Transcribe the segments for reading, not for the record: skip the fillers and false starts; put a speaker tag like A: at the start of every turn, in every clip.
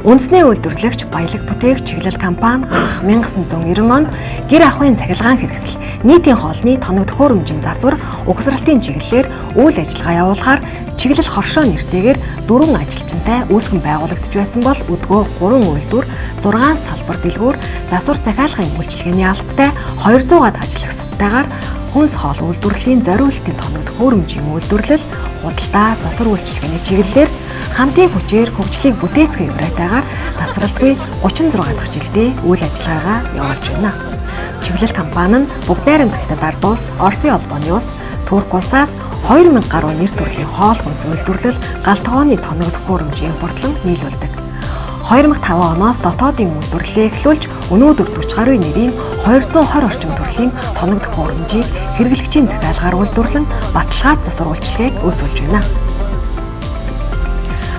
A: Үндэсний үйлдвэрлэгч баялаг бүтээх чиглэл компани анх 1990 онд гэр ахуйн цахилгаан хэрэгсэл нийтийн хоолны тоног төхөөрөмжийн засвар угсралтын чиглэлээр үйл ажиллагаа явуулахаар чиглэл хоршоо нэртэйгээр 4 ажилчинтай үүсгэн байгуулагдж байсан бол өдгөө 3 үйлдвэр 6 салбар дэлгүүр засвар захиалгын үйлчилгээний албатай 200-аад ажлагчдаагаар хүнс хоол үйлдвэрлэлийн зориултын тоног төхөөрөмжийн үйлдвэрлэл, худалдаа, засвар үйлчилгээний чиглэлээр хамтын хүчээр хөгжлийг бүтээцгээ явраатайгаар тасралтгүй 36 дахь жилдээ үйл ажиллагаагаа явуулж байна. Чиглэл компани нь Бүгд найрамд Хятад ард улс, Оросын улбооны улс, Турк улсаас 2000 гаруй нэр төрлийн хоол хүнс үйлдвэрлэл, галтгооны тоног төхөөрөмжийн импортлон нийлүүлдэг. 2005 оноос дотоодын үйлдвэрлэлээ эхлүүлж өнөөдөр 40 гаруй нэрийн 220 орчим төрлийн тоног төхөөрөмжийг хэрэглэгчийн захиалгаар үйлдвэрлэн баталгаад засвар үйлчилгээг үзүүлж байна.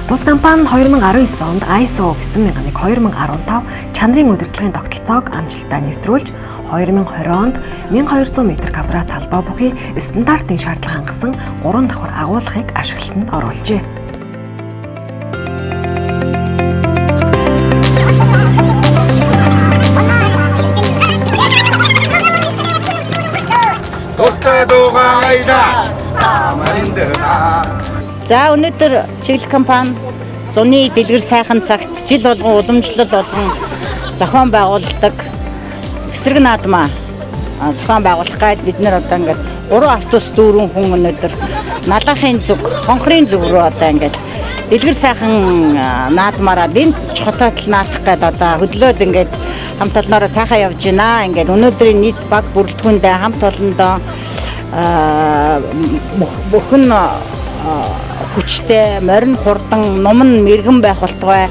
A: Тус компани 2019 онд ISO 9001:2015 чанарын удирдлагын тогтолцоог амжилттай нэвтрүүлж 2020 онд 1200 м2 талбай бүхий стандартын шаардлага хангасан 3 давхар агуулгыг ашиглалтанд оруулжээ.
B: За өнөөдөр чиглэл компани зуны дэлгэр сайхан цагт жил болгон уламжлал болгон зохион байгуулдаг эсрэг наадмаа зохион байгуулах гээд бид нэр одоо ингээд 3 автобус 4 хүн өнөөдөр налахын зүг, хонхрын зүг рүү одоо ингээд дэлгэр сайхан наадмаараа энд хотоотл наатах гээд одоо хөдлөөд ингээд хамт олноороо сайхан явж байна. Ингээд өнөөдрийн нийт баг бүрэлдэхүүндээ хамт олондоо бүхэн хүчтэй, морин хурдан, нуман мэрэгэн байх болтугай.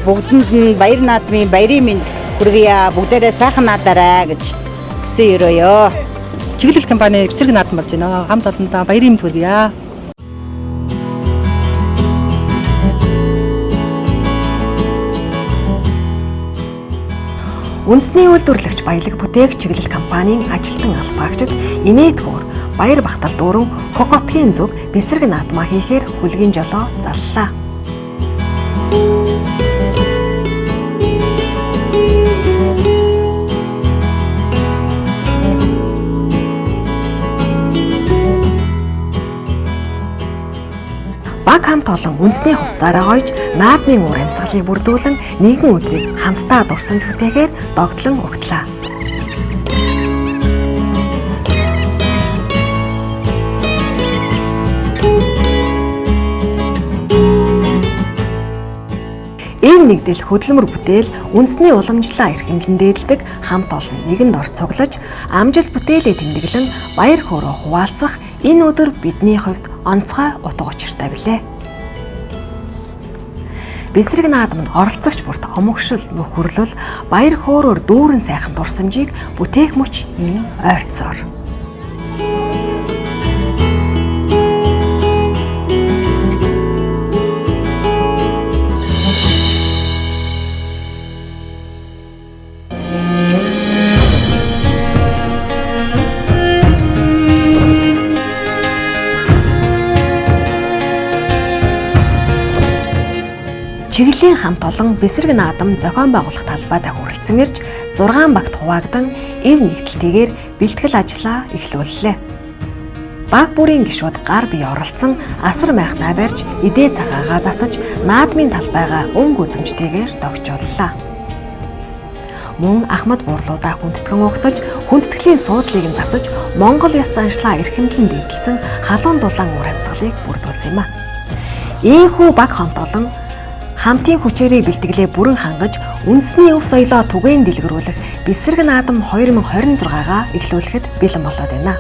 B: Бүгдэнд нь баяр наадмын баярын мэнд хүргье. Бүгдээрээ сайхан наадаарай гэж хүсэн өрөөё.
C: Чиглэл компани эсрэг наадам болж байна. Хамт олондоо баярын мэнд хүргье.
A: Үндэсний үйлдвэрлэгч баялаг бүтээх чиглэл компанийн ажилтан албаагчид инээдгүүр баяр багтал дүүрэн кокотгийн зүг бэсрэг наадмаа хийхээр хүлгийн жолоо зарлаа. Баг хамт олон үндэсний хувцаараа гойж наадмын уур амьсгалыг бүрдүүлэн нэгэн өдрийг хамтдаа дурсамж бүтээхээр догтлон өгтлээ. Ийм нэгдэл хөдөлмөр бүтээл үндэсний уламжлалаа эрхэмлэн дээдэлдэг хамт олон нэгэнд ор цуглаж амжилт бүтээлээ тэмдэглэн баяр хөөрөө хуваалцах энэ өдөр бидний хувьд онцгой утга учиртай билээ. Бэсрэг наадамд оролцогч бүрт омогшил нөхөрлөл баяр хөөрөөр дүүрэн сайхан дурсамжийг бүтээх мөч ийм ойрцоор. Чиглэлийн хамт олон бэсрэг наадам зохион байгуулах талбайд хүрэлцэн ирж 6 багт хуваагдан эв нэгдэлтэйгээр бэлтгэл ажлаа эхлүүллээ. Баг бүрийн гишүүд гар бие оролцсон асар майхнаа барьж эдээ цагаагаа засаж наадмын талбайгаа өнгө үзэмжтэйгээр догжууллаа. Мөн Ахмад буурлуудаа хүндэтгэн угтаж хүндэтгэлийн суудлыг нь засаж Монгол ёс заншлаа эрхэмлэн дээдэлсэн халуун дулаан уур амьсгалыг бүрдүүлсэн юм а. Ийхүү баг хамт олон хамтын хүчээрээ бэлтгэлээ бүрэн хангаж үндэсний өв соёлоо түгээн дэлгэрүүлэх бэсрэг наадам 2026-гаа эхлүүлэхэд бэлэн болоод байна.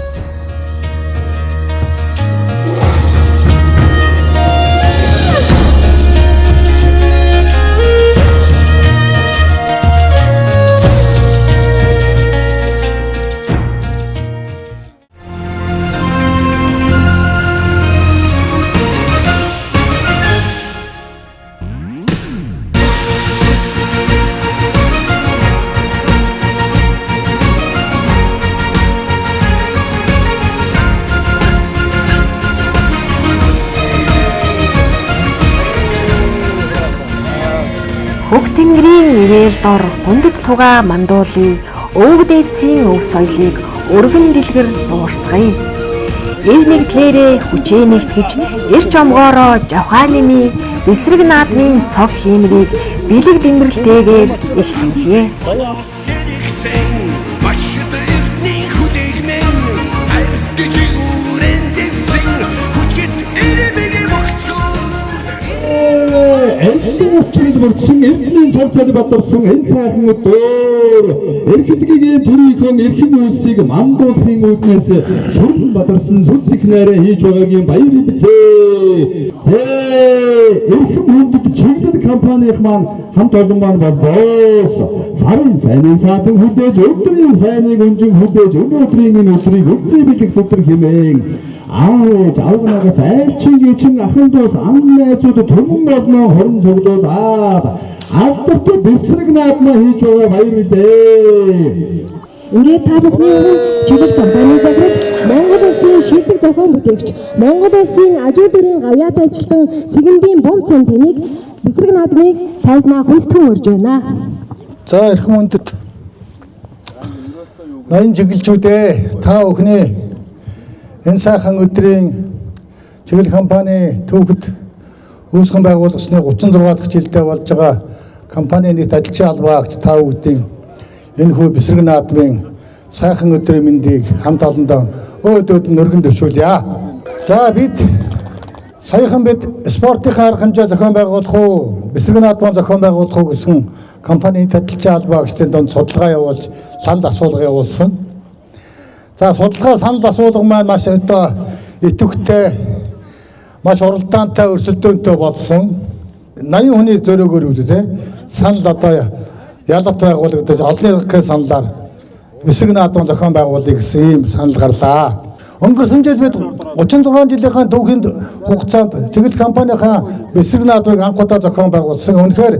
A: Хөг тэнгэрийн ивэл дор гүндэд туга мандуулыг өвгдээцийн өв соёлыг өргөн дэлгэр дуурсгая. Эв нэгдлээрээ хүчээ нэгтгэж эрч омгоороо жавхааны бэсрэг наадмын цог хиймрийг бэлэг дэмбэрэлтэйгээр эхлүүлье.
D: Өвчрөл бүрдсэн эрдний цавцал батарсан энэ сайхан өдөр эрхэдгийн төрийнхөө эрхэм үйлсийг мандуулахын үүднээс сүрэн батарсан сүлдэх найраа хийж байгаагийн баярыг бизээ. Эрхэм хүндэт чиглэл компанийн маань хамт олон маань болбоос сарын сайнын садан хүлээж өдрийн сайныг өнжин хүлээж өнөөдрийн энэ өдрийг үзий бэлэг өдөр хэмээн аавч авнагаас айлчгийн чин ахын дус аннайзууд түмэн болно хорон цуглуулаад авдарт бэсрэг наадмаа хийж байгаа баяр үлээ.
E: Ингээд та бүхний өмнө чиглэл компани захирал Монгол улсын шилдэг зохион бүтээгч Монгол улсын ажил дөрийн гавьяатай ажилтан Сэгэндийн бум цан тэнийг бэсрэг наадмыг тайзнаа хүлтгэн урьж байна.
F: За эрхэм хүндэт ноён чиглэлчүүдээ та бүхний энэ сайхан өдрийн чиглэл компани түүхэд үүсгэн байгуулсны 36 дахь жилдээ болж байгаа компанийн нийт ажилчин албаагч та бүхдийн энэ хүү бэсрэг наадмын сайхан өдрийн мэндийг хамт олондоо өөдөөд нь өргөн дэвшүүлье. За бид саяхан спортын арга хэмжээ зохион байгуулах уу, бэсрэг наадмын зохион байгуулах уу гэсэн компанийн ажилчин албаагчдын донд судалгаа явуулж санал асуулга явуулсан. За судалгаа санал асуулга маань маш одоо идэвхтэй маш уралдаантай өрсөлдөөнтэй болсон. 80 хүний зөрөөгөр үүдээ санал одоо ялгат байгуулагдаж олон иргэний саналаар бэсрэг наадмын зохион байгуулъя гэсэн ийм санал гарлаа. Өнгөрсөн жил бид 36 жилийнхаа түүхэнд хугацаанд чиглэл компанийнхаа бэсрэг наадмыг анхудаа зохион байгуулсан. Үнэхээр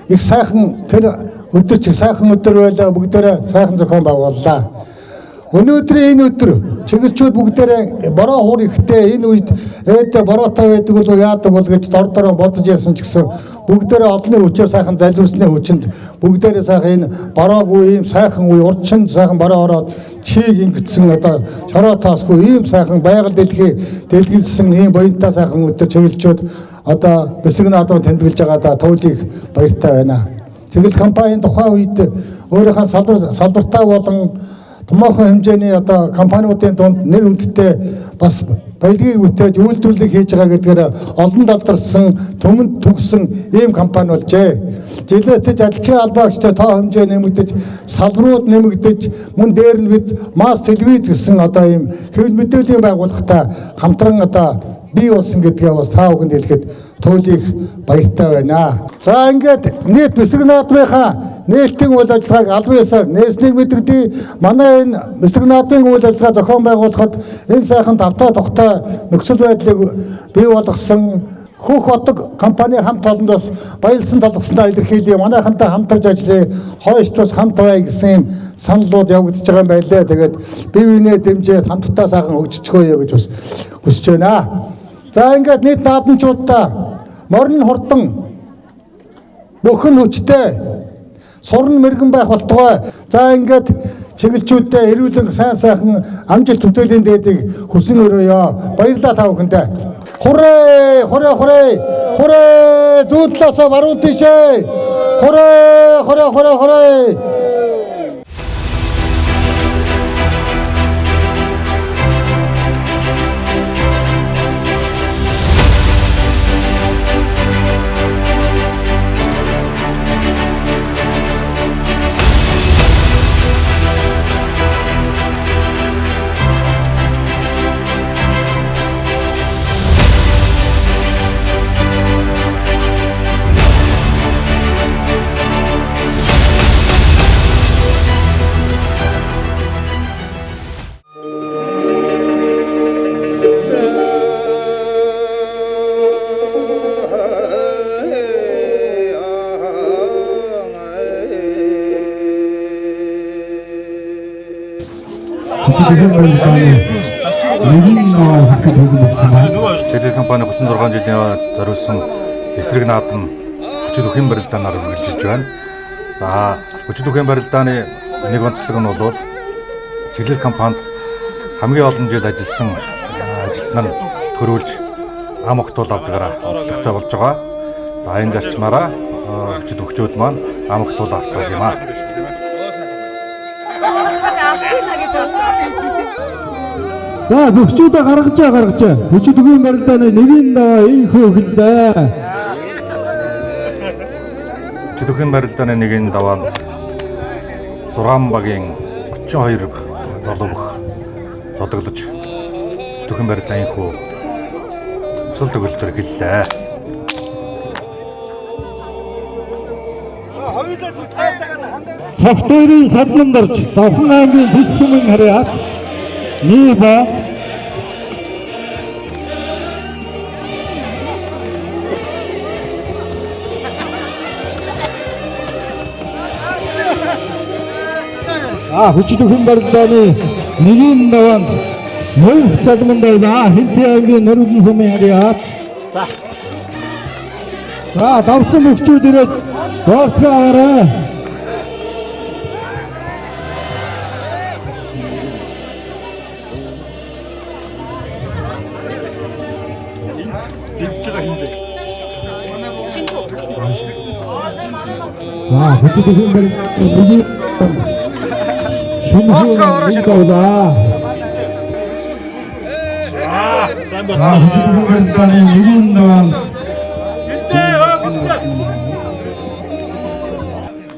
F: их сайхан тэр өдөр чиг сайхан өдөр байлаа, бүгдээрээ сайхан зохион байгууллаа. Өнөөдрийн энэ өдөр чиглэлчүүд бүгдээрээ бороо хур ихтэй энэ үед ээдээ бороотой байдаг бол яадаг бол гэж дор дороо бодож яасан ч гэсэн бүгдээрээ олонний хүчээр сайхан залбирсны хүчинд бүгдээрээ сайхан энэ бороогүй ийм сайхан үе урдчин сайхан бороо ороод чийг ингэсэн одоо шороо таасгүй ийм сайхан байгаль дэлгэлсэн ийм буянтай сайхан өдөр чиглэлчүүд одоо бэсрэг наадмыг тэмдэглэж байгаадаа туйлыг баяртай байна. Чиглэл компанийн тухайн үед өөрийнхөө салбартаа болон томоохон хэмжээний одоо компаниудын дунд нэр хүндтэй бас баялагийг бүтээж үйлдвэрлэлийг хийж байгаа гэдгээр олон талдарсан төмөнд төгсөн ийм компани болжээ. Жилээсээ ажилчин албаагчтай тоо хэмжээ нэмэгдэж, салбарууд нэмэгдэж, мөн дээр нь бид масс телевиз гэсэн одоо ийм хэвлэл мэдээллийн байгууллагатай хамтран одоо бий болсон гэдгээ бас та бүхэнд хэлэхэд туйлыг баяртай байна. За ингээд нийт бэсрэг наадмынхаа нээлтийн үйл ажиллагааг албан ёсоор нээснийг мэдэгдээ. Манай энэ бэсрэг наадмын үйл ажиллагаа зохион байгуулахад энэ сайхан давтаа тухтай нөхцөл байдлыг бий болгосон Хөх одог компани хамт олондоос баялсан талхснаа илэрхийлье. Манайхантай хамтарч ажиллая. Хойшд бас хамт бай гэсэн саналууд явагдаж байгаа юм байлээ. Тэгээд бие биенээ дэмжиж хамтдаа сайхан хөгжчихөөе гэж бас хүсэж байна. За ингээд нийт наадамчуудаа морин хурдан бүхэн хүчтэй сурн мэрэгэн байх болтугай. За ингээд чиглэлчүүдтэй эрүүлэн сайхан амжилт төдөөлийн дээдийг хүсэн өрөөё. Баярлалаа та бүхэндээ. Хүрээ, хүрээ, хүрээ. Хүрээ, зүүн талаасаа баруун тийшээ. Хүрээ, хүрээ, хүрээ, хүрээ.
G: Чиглэл компани 36 жилийн зориулсан эсрэг наадам хүчит үхэн барилдаанаар үргэлжилж байна. За хүчит үхэн барилдааны нэг онцлог нь бол чиглэл компанид хамгийн олон жил ажилласан ажилтнаар төрүүлж ам охтуул авдагаараа онцлогтой болж байгаа. За энэ зарчмаараа хүчит өгчүүд маань ам охтуул авцгаас юм аа.
D: За бөхчүүдэ гаргаж. Хүчит үхэн барилдааны нэгийн даваа ийхүү гэлээ.
G: Хүчит үхэн барилдааны нэгийн даваа 6 багийн 32 золовх зодоглож хүчит үхэн барилдааны хүү өсөл төгөлдөр хэллээ.
D: Цогтойрын садландарч Завхан аймгийн Тэс сумын харьяат Нийба хүчит үхэн барилдааны нэгийн даваанд мөнх цалмандаа Хинтээ аймгийн Нөрөлн сумын харьяат. За давсан мөхчүүд ирээд дооцгоорой. За хүчит үхэн барилдааны шумхуулаа. Барилдааны нэгийн даваанд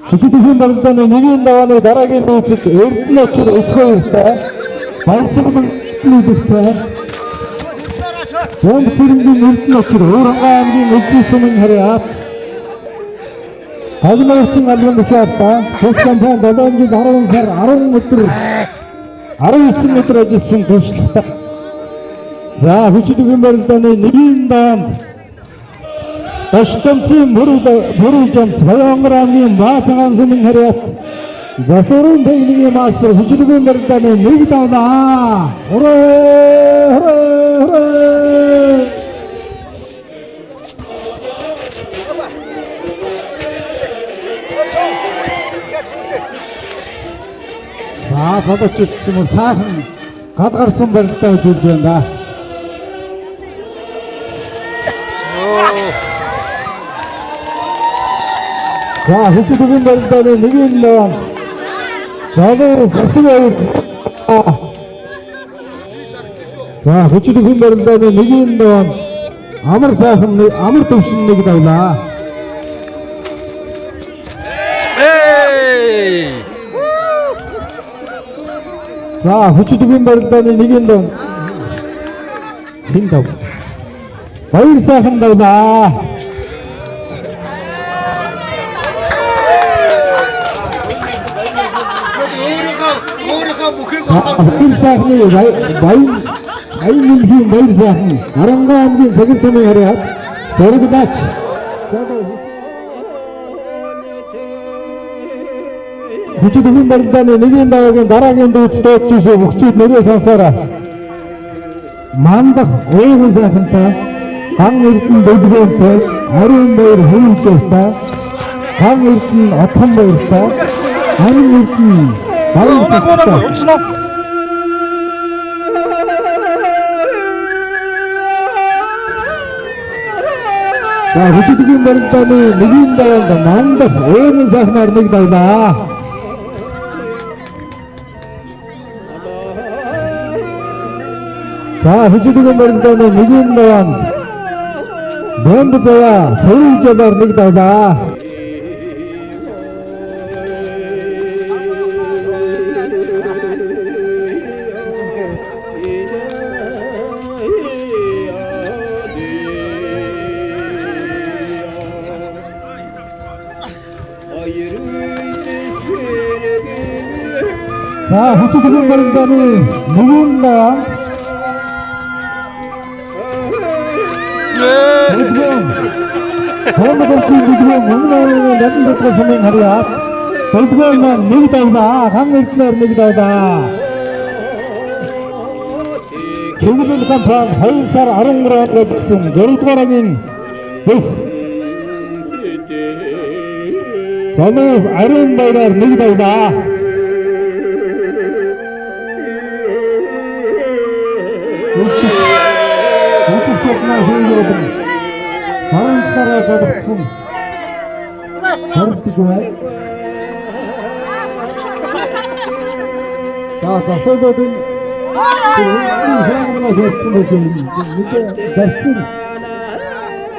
D: хүчит үхэн барилдааны нэгийн давааны дараагийн нууцад Эрдэнэ очир өсгөөтэй баярсгалан нүүдэгтэй Бомб цэрэнгийн Эрдэнэ очир Өөрөнгөө аймгийн Үлзий сумын харьяат Хагнаарсан албан тушаалтаа Тэс компани 7 жил 10 сар 10 өдөр 19 өдөр ажилласан туршлагатай. За хүчит үхэн барилдааны нэгийн даваанд Таштамцын мөрөв жамц Баянгар аймгийн Баатагаан сумын харьяат Засварын техникийн мастер хүчит үхэн барилдааны нэг давнаа. Хураа! Фадачч юм уу сайхан гад гарсан барилдаа үзүүлж байна да. За хүчит үхэн барилдааны нэгийн даваа залуу босгоо. За хүчит үхэн барилдааны нэгийн даваа амар сайхан амар төвшин нэг давлаа. За хүчит үхэн барилдааны нэгийн даваа хин дав. Баяр сайхан давлаа. Баяр сайхны баян баяр сайхан Арангай аймгийн Цагир сумын харьяат дөрөвдөж хүчит үхэн барилдааны нэгийн даваагийн дараагийн дүүцтэй чишээ өгчүүд нэрээ сонсоорой. Мандах өөгийн сайхантай ган эрдэн дэвгэнтэй ариун баяр хөвөлтэй ган эрдэн отхон баяртай амин эрдэн баяртай. За хүчит үхэн барилдааны нэгийн даваанд мандах өөгийн сайхнаар нэг давлаа. За хүчит үхэн барилдааны нэгийн даваанд бомб заяа хөрөлжлөөр нэг давлаа. За хүчит үхэн барилдааны нэгийн даваанд Хормогчийн бүдгэн өмнөөрөө ладан дэвтэр сумын харьяат бүдгэн нэг давлаа ган эрдэнээр нэг давлаа. Чиглэл компани 2 сар 13 онд ажилласан 4 дугаар ангийн бүх Зоноо Ариун баяраар нэг давлаа. Утгачнаа хөөд. Харанхаараа задагцсан. Хөрдөгөө. Засаадын хангана хийсэн байсан. Нэг барьсан.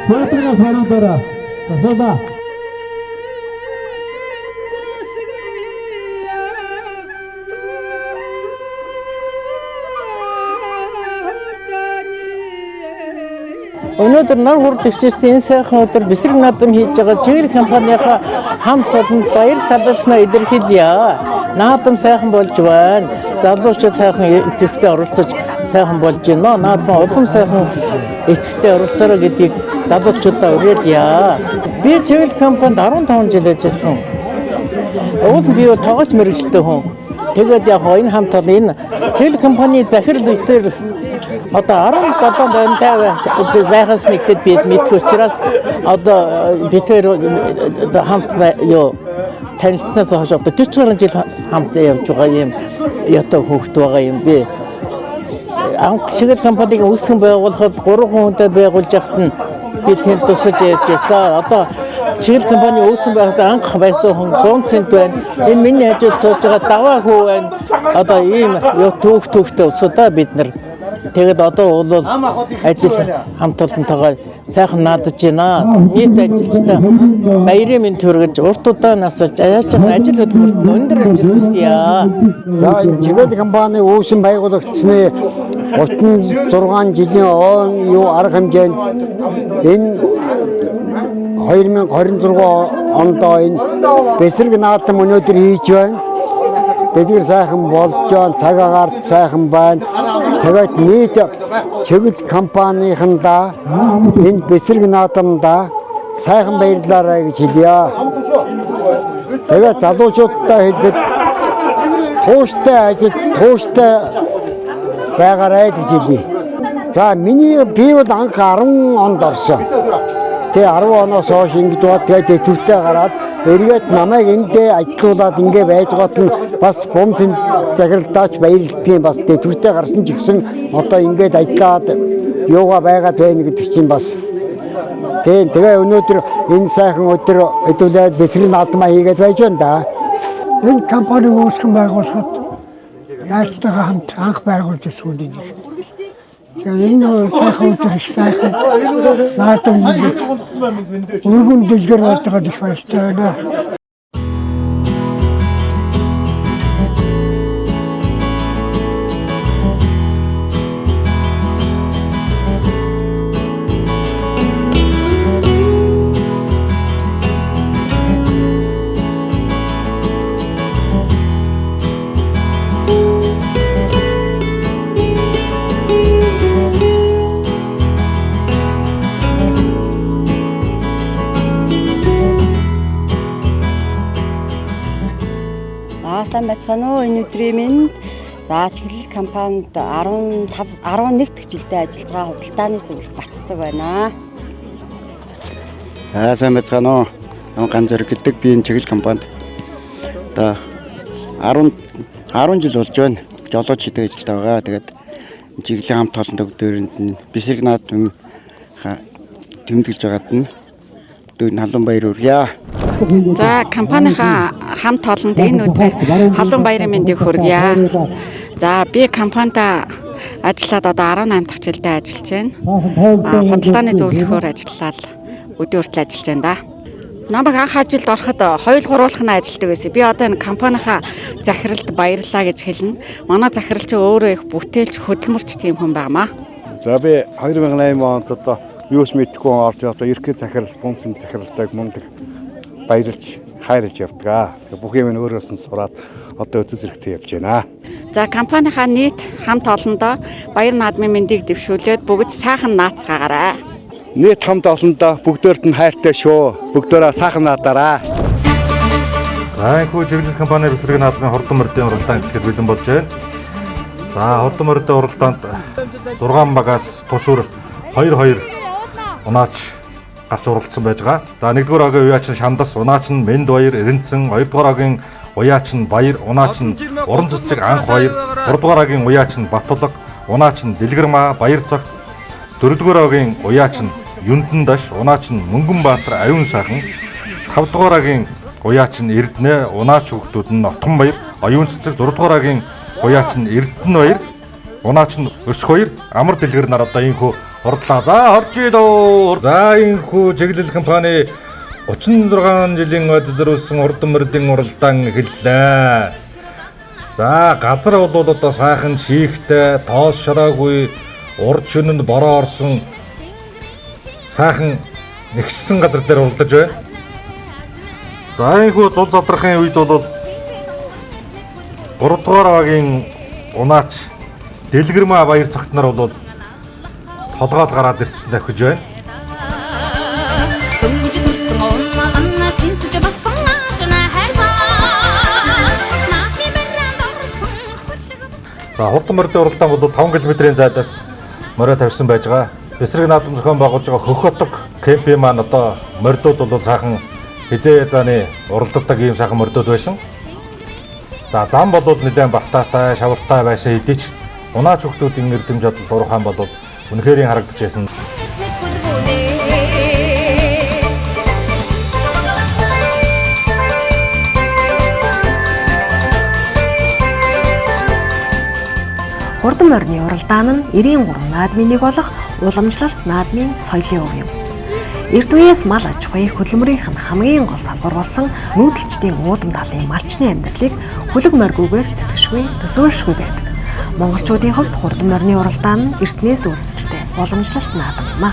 D: Сөөдрөөс харуудаараа. Засаадаа.
H: Өнөөдөр нар хурд ирсэн энэ сайхан өдөр бэсрэг наадам хийж байгаа чиглэл компанийнхаа хамт олонд баяр талархнаа илэрхийлье. Наадам сайхан болж байна. Залуучууд сайхан идэвхтэй оролцож сайхан болж байна. Наадам олон сайхан идэвхтэй оролцоорой гэдгийг залуучуудаа уриалъя. Би чиглэл компанид 15 жил ажилласан. Уул би тоогч мэрэгчтэй хүн. Тэгээд яг энэ хамт олон энэ чиглэл компани захирал үеэр одоо 17 байнтай байхаас нэгтгэд би мэдэх учраас одоо битээр хамт юу танилцсанаас хойш одоо 40 гаруй жил хамт явж байгаа юм ятаа хөөхт байгаа юм би. Анх чиглэл компаниг үүсгэн байгуулахад 3 хүнтэй байгуулж явахад нь би тэнд тусаж ярьж байсан. Одоо чиглэл компани үүсгэн байхад анх байсан хүн гонцент байна. Энэ миний хажууд сууж байгаа даваа хүү байна. Одоо ийм төвхтэй улсуудаа бид нар тэгээд одоо бол ажил хамт олонтойгоо сайхан наадаж байна. Нийт ажилчтай баярын мэнд хүргэж урт удаан насаж яаж байгаа ажил хөдөлмөрт өндөр ажил хүсье.
I: За энэ чиглэл компани үүсгэн байгуулагдсны 36 жилийн юу арга хэмжээнд энэ 2026 онд энэ бэсрэг наадам өнөөдөр хийж байна. Тэдгээр сайхан болж байна, цаг агаар сайхан байна. Тэгээд нийт чиглэл компанийнхандаа энэ бэсрэг наадамдаа сайхан баярлалаа гэж хэлье. Тэгээд залуучуудаа хэлэхэд тууштай ажил, тууштай байгаарай гэж хэлье. За би бол анх 10 онд орсон. Тэгээ 10 оноос хойш ингэж бод тэгээд төвтэй гараад эргээд намайг эндээ ажилуулад ингэ байж гот нь бас бомтын захиралдаач баярлалдгийн бас төвтэй гарсан ч гэсэн одоо ингээд ажиллаад юугаа байгаад байна гэдэг чинь бас тэгээ өнөөдөр энэ сайхан өдөр хэдүүлээд бэсрэг наадмаа хийгээд байж байна да. Энэ компани үүсгэн байгуулахад яалтайгаа хамт анх байгуулж сүүлийн нэг. Тэгээ энэ сайхан өдөр их сайхан наадам өргөн дэлгэр байдаг их баяртай байна.
B: Сайн байцгаана уу энэ өдрийн минь за чиглэл компанид 11 дахь жилдээ ажиллаж байгаа худалдааны зөвлөх Баццэг байна.
I: Сайн байцгаана уу. Ганц зэрэг гэдэг би энэ чиглэл компанид одоо 10 жил болж байна. Жолооч хийдэг ажилд байгаа. Тэгээд чиглэлийн хамт олон төвдөрөнд нь бэсрэг наадам тэмдэглэж байгаад нь халуун баяр хүргье.
J: За компанийнхаа хамт олонд энэ өдрийн халуун баярын мэндийг хүргье. За би компанид ажиллаад одоо 18 дахь жилдээ ажиллаж байна. Худалдааны зөвлөхөөр ажиллаад өдөр хүртэл ажиллаж байна да. Намайг анх ажилд ороход хоёул гурвуулхны ажилдаг байсан. Би одоо энэ компанийнхаа захиралд баярлалаа гэж хэлнэ. Манай захирал чинь өөрөө их бүтээлч хөдөлмөрч тийм хүн байнамаа.
K: За би 2008 онд одоо юус мэдгүй орж одоо ерхий захирал, бунсын захиралтай мундаг баярлж хайрлж явдаг. Тэгээ бүх юм өөрөөс нь сураад одоо өдөр зэрэгтэй явж байна.
J: За компанийнхаа нийт хамт олондоо баяр наадмын мэндийг дэвшүүлээд бүгд сайхан наацгаагаарай.
K: Нийт хамт олондоо бүгдээрд нь хайртай шүү. Бүгдээрээ сайхан наадаарай.
G: За энэ чиглэл компани бэсрэг наадмын хурдан мордын уралдаан гэхэд бэлэн болж байна. За хурдан мордын уралдаанд 6 багаас тусвар 2 унаач гарч уралдсан байж байгаа. За 1-р огийн уяачин Шандас, унаач нь Мэнд Баяр, Эренцэн, 2-р огийн уяач нь Баяр, унаач нь Уран Цэцэг Анх Баяр, 3-р огийн уяач нь Батулга, унаач нь Дэлгэрмаа, Баяр Цогт, 4-р огийн уяач нь Юндан Даш, унаач нь Мөнгөнбаатар, Аюун сайхан, 5-р огийн уяач нь Эрдэнэ, унаач хүүхдүүд нь Отгон Баяр, Оюун Цэцэг, 6-р огийн уяач нь Эрдэнэ Баяр, унаач нь Өсөх Баяр, Амар Дэлгэр нар одоо ийхүү урдлаа. За орж ийлөө. За ийхүү чиглэл компани 36 жилийн ойд зориулсан урдан мөрдийн уралдаан эхэллээ. За газар бол одоо сайхан шийхтэй, тоос шараагүй, урд шөнөнд бороо орсон сайхан нэгссэн газар дээр уралдаж байна. За ийхүү зул задрахын үед бол 3-р огийн унаач Дэлгэрмаа Баяр Цогт нар бол толгойд гараад ирсэн дахиж байна. За хурдан морьдын уралдаан бол 5 км-ийн зайдаас морио тавьсан байж байгаа. Эсрэг наадам зохион байгуулж байгаа Хөх хотог кемпийн маань одоо морьдууд бол сайхан хизээ зааны уралддаг ийм сайхан морьдууд байсан. За зам бол нэлээд бартаатай, шавартай байсан хэдий ч унаач хүүхдүүдийн эрдэмж бодол урахаан бол үнэхээр харагдаж байсан.
A: Хурдан морины уралдаан нь 93 наадмын нэг болох уламжлалт наадмын соёлын өв юм. Эрт үеэс мал аж ахуй хөдөлмөрийнх нь хамгийн гол салбар болсон нүүдэлчдийн уудам талын малчны амьдралыг хүлэг моргүйгээр сэтгэшгүй, төсөөлшгүй байдаг. Монголчуудын хувьд хурдан морины уралдаан нь эртнээс үүсэлтэй уламжлалт наадам юм а.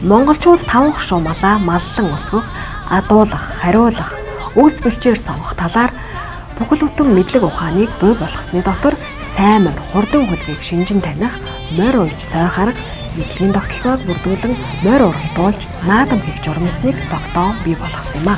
A: Монголчууд 5 хошуу малаа маллан өсгөх, адуулах, хариулах, өөс бэлчээр сонгох талаар бүхэл бүтэн мэдлэг ухааныг бий болгосны дотор сайн морь, хурдан хүлгийг шинжин таних, морь уйж сойхараг, мэдлэгийн тогтолцоог бүрдүүлэн морь уралтуулж наадам хийх журмыг тогтоон бий болгосон юм а.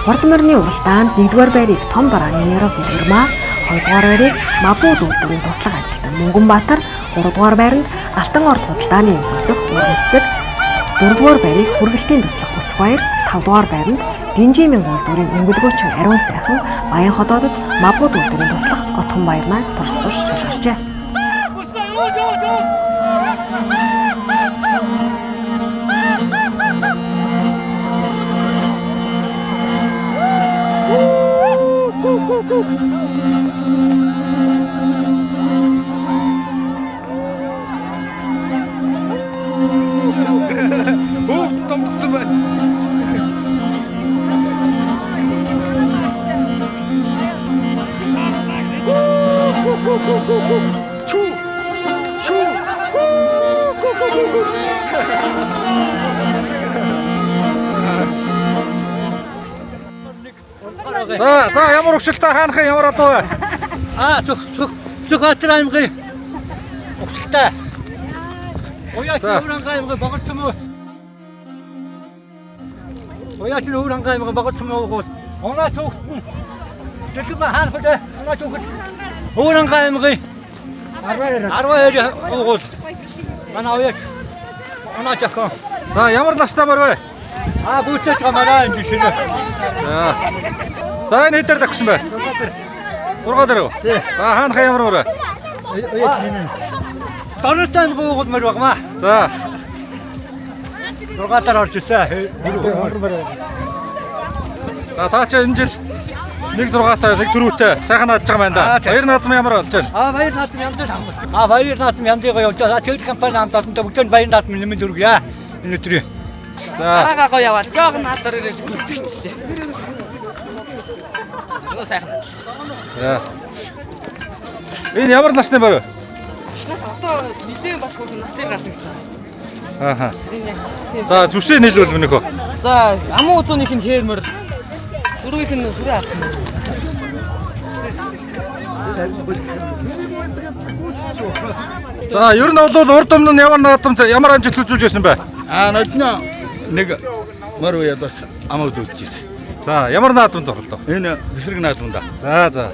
A: Хурдан морины уралдаанд 1-р байрыг Том барааны нэрээр Дэлгэрмаа, 2-р байрыг Мабууд үйлдвэрийн туслах ажилтан Мөнгөнбаатар, 3-р байранд Алтан орд худалдааны зөвлөх Уран Цэцэг, 4-р байрыг Хүргэлтийн туслах Өсөх Баяр, 5-р байранд Динжимийн үйлдвэрийн өнгөлгөөчин Ариун сайхан, Баян хотоодод Мабууд үйлдвэрийн туслах Отгон Баяр маань турш шалгарчээ.
G: За ямар өгшөлтэй хаанхын ямар адуу вэ?
H: Сүхбаатар аймгийн өгшөлтэй. Уяачин Өвранга аймгийн Богорцом уу? Уяачин Өвранга аймгийн Богорцом уу? Унаач хүүхэд нь Дэлгэрмаа хаан хөдөө унаач хүүхэд Өвранга аймгийн 12 уугуул. Манай уяач унаач ах.
G: За ямар настай морь вэ?
H: Бүтээч гамараа энэ шинэ.
G: За энэ хэдээр тагсан бэ? 6 дээр үү? За хаанхаа ямар морь вэ?
H: Уяач энэ. Донортой уугуул морь багмаа.
G: За
H: 6 дээр орж ирсэн.
G: За таа чи энэ жил 1-6-тай 1-4-тэй сайхан наадж байгаа юм да. Баяр наадам ямар болж байна?
H: Баяр наадам янзтай хамгаалсан. Баяр наадам янзыг явуулж байгаа. Чиглэл компани хамтаасантай бүгд баяр наадам нэмэн зүргье. Энэ өдрийн.
J: Араагаа гоё яваад жоог наадаар ирэл гүцчихлээ. Нөө сайхан.
G: Энэ ямар насны морь вэ?
J: Нас одоо нилийн бас хөл настай гарсан гэсэн.
G: Ааха. За зүсээ нийлүүл мөнийхөө.
J: За амуу утуунийх нь хээрмөр. Дөрвийнх нь хүрээ авсан.
G: За ер нь бол урд өмнө нь ямар наадамд ямар амжилт үзүүлж байсан бэ?
F: Нодлно
K: нэг мөр уяд бас амаа үзүүлчихсэн.
G: За ямар наадманд оролдоо?
K: Энэ бэсрэг наадманда.
G: За.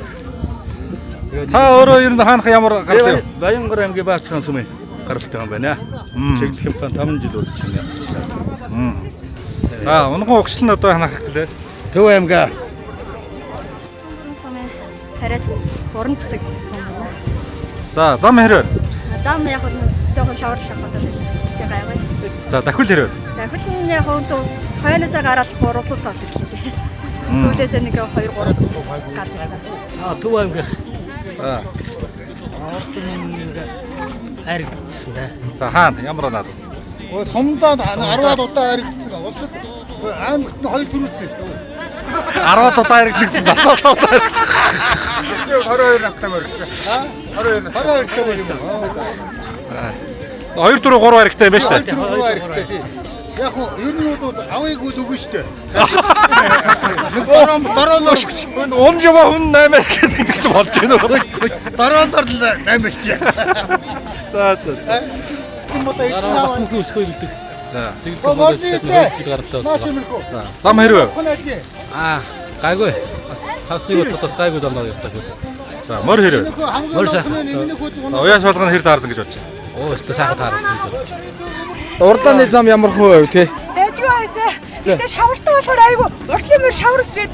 G: Та өөрөө ер нь хаанах ямар гарсан юм?
K: Баянгар аймгийн Баацхан сумын гаралтай юм байна. Чиглэл компани 5 жил болж байна.
G: Унган угсал нь одоо ханах гэлээ.
K: Төв аймгаа
E: сумын хараад уран цэцэг.
G: За зам хэрэг.
E: Зам яг нь жоохон шавар шахаад байгаа юм.
G: За дахил хэрэг.
E: Дахил нь яг нь хойноосоо гараад гурлалт орж ирлээ. Сүүлээс нэг 2 3 гарч ирсэн.
H: Төв аймгийн
L: харагдсан да.
G: За хаана ямар наадам?
F: Сумдаа 10-аад удаа харагдсан. Улсад аймагт нь 2 төрүүлсэн.
G: 10 удаа харагдсан. Наснаас удаа харагдсан.
F: 22 настай мөрөглөө. 22 настай мөрөглөө.
G: 2 4 3 харагтай юм байна шүү дээ.
F: 3 харагтай тий. Яг нь ер нь бол авыг үл өгнө шүү дээ. Нэг дөрөөлөө шигч.
G: Унжава хүн 8 гэдэг ч болж байна уу?
F: Дөрөөлөөр л 8 хэлчих.
G: За.
L: Батмын өсгөө илдэг.
G: За.
L: Зам
G: хэрвээ.
L: Гайгүй. Хасны бодлоос гайгүй зам явуулдаг.
G: За, мөр хэрвээ.
L: Мөр сайхан.
G: Уяас болгоно хэр таарсан гэж бодож байна.
L: Оо, өстө сайхан таарсан гэж бодож байна.
H: Урдлааны зам ямар хөө вэ те?
B: Ээжгүй байсаа. Гэтэ шавартай болохоор айгүй уртлын мөр шавар өсрээд.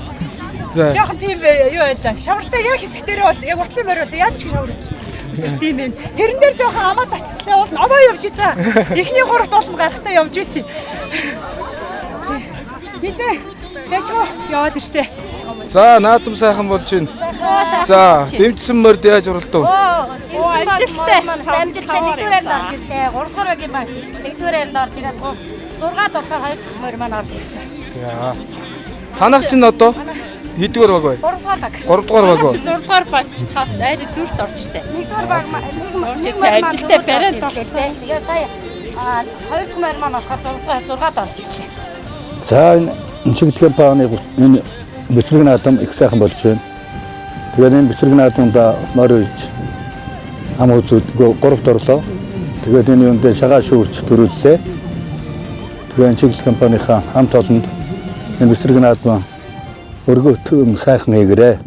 B: Жохон тийм юу байлаа. Шавартай яг хэсэгтэрээ бол яг уртлын мөр бол яаж ч шавар өсрсөн. Өсөр тийм ээ. Тэрэн дээр жоохон амаа татчихлаа бол овоо явж исэн. Эхний 3 толгой гарахтаа явж исэн. Нилээ. Ээжгүй яваад ирсэн.
H: За наадам сайхан болж байна. За дэмжсэн мөрд яаж уралдав?
B: Амжилттай. Амжилттай нэгдүгээр орж ирлээ. 3 дахь багийн баг. Нэгдүгээр орж ирээд 6 болохоор 2 дахь мөр маань орж ирсэн.
H: За. Танах чинь одоо хэдгээр баг вэ?
B: 3 дахь баг.
H: 3 дугаар баг вэ?
B: 6 дахь баг. Айр 4-т орж ирсэн. 1-р баг орж ирсэн. Амжилттай бариад орсон. Тэгээ сая 2 дахь мөр маань болохоор 6-д орж ирлээ.
F: За энэ чиглэл компани энэ бэсрэг наадам их сайхан болж байна. Тэгээд энэ бэсрэг наадамда морь иж ам үзүүд 3-т орлоо. Тэгээд энэ юунд шагаа шүүрч төрүүллээ. Тэгээд энэ чиглэл компанийнхаа хамт олонд энэ бэсрэг наадам өргөтгөн сайхан хийгэрээ.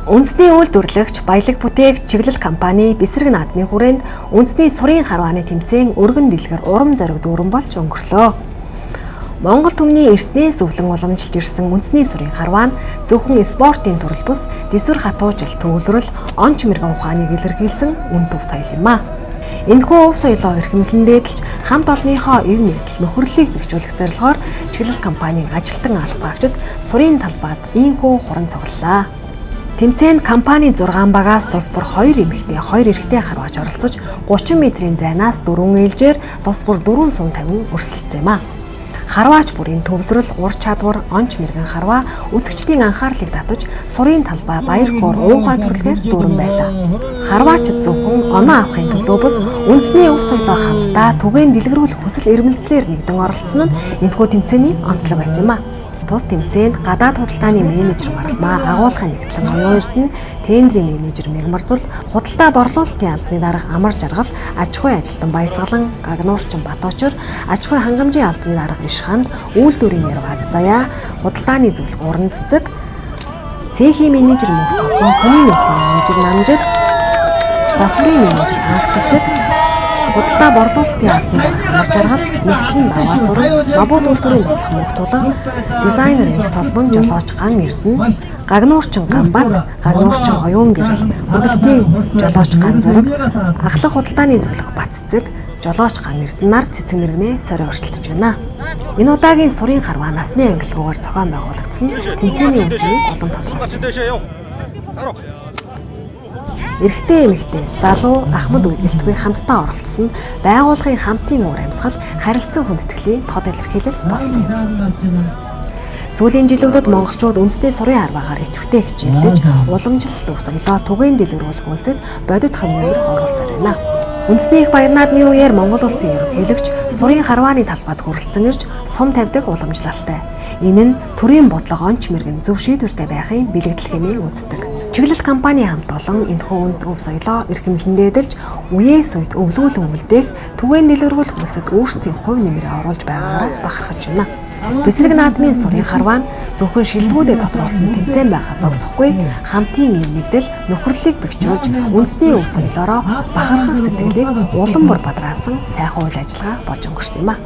A: Үндэсний үйлдвэрлэгч баялаг бүтээгч чиглэл компани бэсрэг наадмын хүрээнд үндэсний сурын харвааны тэмцээн өргөн дэлгэр урам зориг дүүрэн болж өнгөрлөө. Монгол түмний эртнээс өвлөн уламжилж ирсэн үндэсний сурын харваа нь зөвхөн спортын төрөл бус дэсвэр хатуужил төвлөрөл онч мэргэн ухааныг илэрхийлсэн үн төв соёл юм а. Энэхүү өв соёлоо эрхэмлэн дээдлж хамт олонныхоо эв нэгдэл нөхөрлөлийг бэхжүүлэх зорилгоор чиглэл компанийн ажилтан албаагчид сурын талбайд ийхүү хуран цуглалаа. Тэмцээнд компани 6 багаас тус бүр 2 эмэгтэй 2 эрэгтэй харваач оролцож 30 метрийн зайнаас 4 ээлжээр тус бүр 450 өрсөлдсөн юм а. Харваач бүрийн төвлөрөл, ур чадвар, онч мэргэн харваа үзэгчдийн анхаарлыг татаж сурын талбай баяр хөөр уухай төрөлгээр дүүрэн байлаа. Харваачид зөвхөн оноо авахын төлөө бус үндэсний өв соёлоо хамтдаа түгээн дэлгэрүүлэх хүсэл эрмэлзлээр нэгдэн оролцсон нь энэхүү тэмцээний онцлог байсан юм а. Тус тэмцээнд гадаад худалдааны менежер Маралмаа, агуулгын нэгтлэн Оюун Эрдэнэ, тендерийн менежер Мягмарзул, худалдаа борлуулалтын албаны дарга Амар Жаргал, аж ахуйн ажилтан Баясгалан, Гагнуурчин Баточор, аж ахуйн хангамжийн албаны дарга Ишханд, үйлдвэрийн Ярваад Заяа, худалдааны зөвлөх Уран Цэцэг, цэхийн менежер Мөнх Цолгон, хүний нөөцийн менежер Намжил, засварын менежер Анх Цэцэг, худалдаа борлуулалтын албанд амар жаргал, нэгтлэн даваа сурам, мабууд үйлдвэрийн туслах мөнгөтулга, дизайнер нэгц холбон жолооч Ган Эрдэнэ, Гагнуурчин Ганбат, Гагнуурчин Оюун гэрэл, хургалтын жолооч Ган Зориг, ахлах худалдааны зөвлөх Баццэг, жолооч Ган Эрдэнэ нар цэцэг нэргэнээ сорой өрсөлдөж байна. Энэ удаагийн сурын харваа насны ангилгуугаар зохион байгуулагдсан тэмцээний үнцнийг улам тодорхойлсон. Эрэгтэй эмэгтэй, залуу, ахмад үегэлтгүй хамтдаа оролцсон байгууллагын хамтын уур амьсгал, харилцан хүндэтгэлийн тод илэрхийлэл болсон юм. Сүүлийн жилүүдэд монголчууд үндэсний сурын харваагаар идэвхтэй хичээллэж, уламжлалт өв соёлоо түгээн дэлгэрүүлэх үйлсэд бодит хувь нэмэр оруулсаар байна. Үндэсний их баяр наадмын үеэр Монгол улсын ерөнхийлөгч сурын харвааны талбайд хүрэлцэн ирж сум тавьдаг уламжлалтай. Энэ нь төрийн бодлого онч мэргэн зөв шийдвэртэй байхын бэлэгдэл хэмээн үздэг. Чиглэл компани хамт олон энэхүү үнд өв соёлоо эрхэмлэн дээдэлж үеэс үед өвлгүүлэн үлдээх түгээн дэлгэрүүлэх үйлсэд өөрсдийн хувь нэмрээ оруулж байгаагаар бахархаж байна. Бэсрэг наадмын сурын харваа нь зөвхөн шилдэгүүдэд тодруулсан тэмцээн байгаа зогсохгүй хамтын юм нэгдэл нөхөрлөлийг бэхжүүлж үндэсний өв соёлоороо бахархах сэтгэлийг улам бүр бадраасан сайхан үйл ажиллагаа болж өнгөрсөн юм а.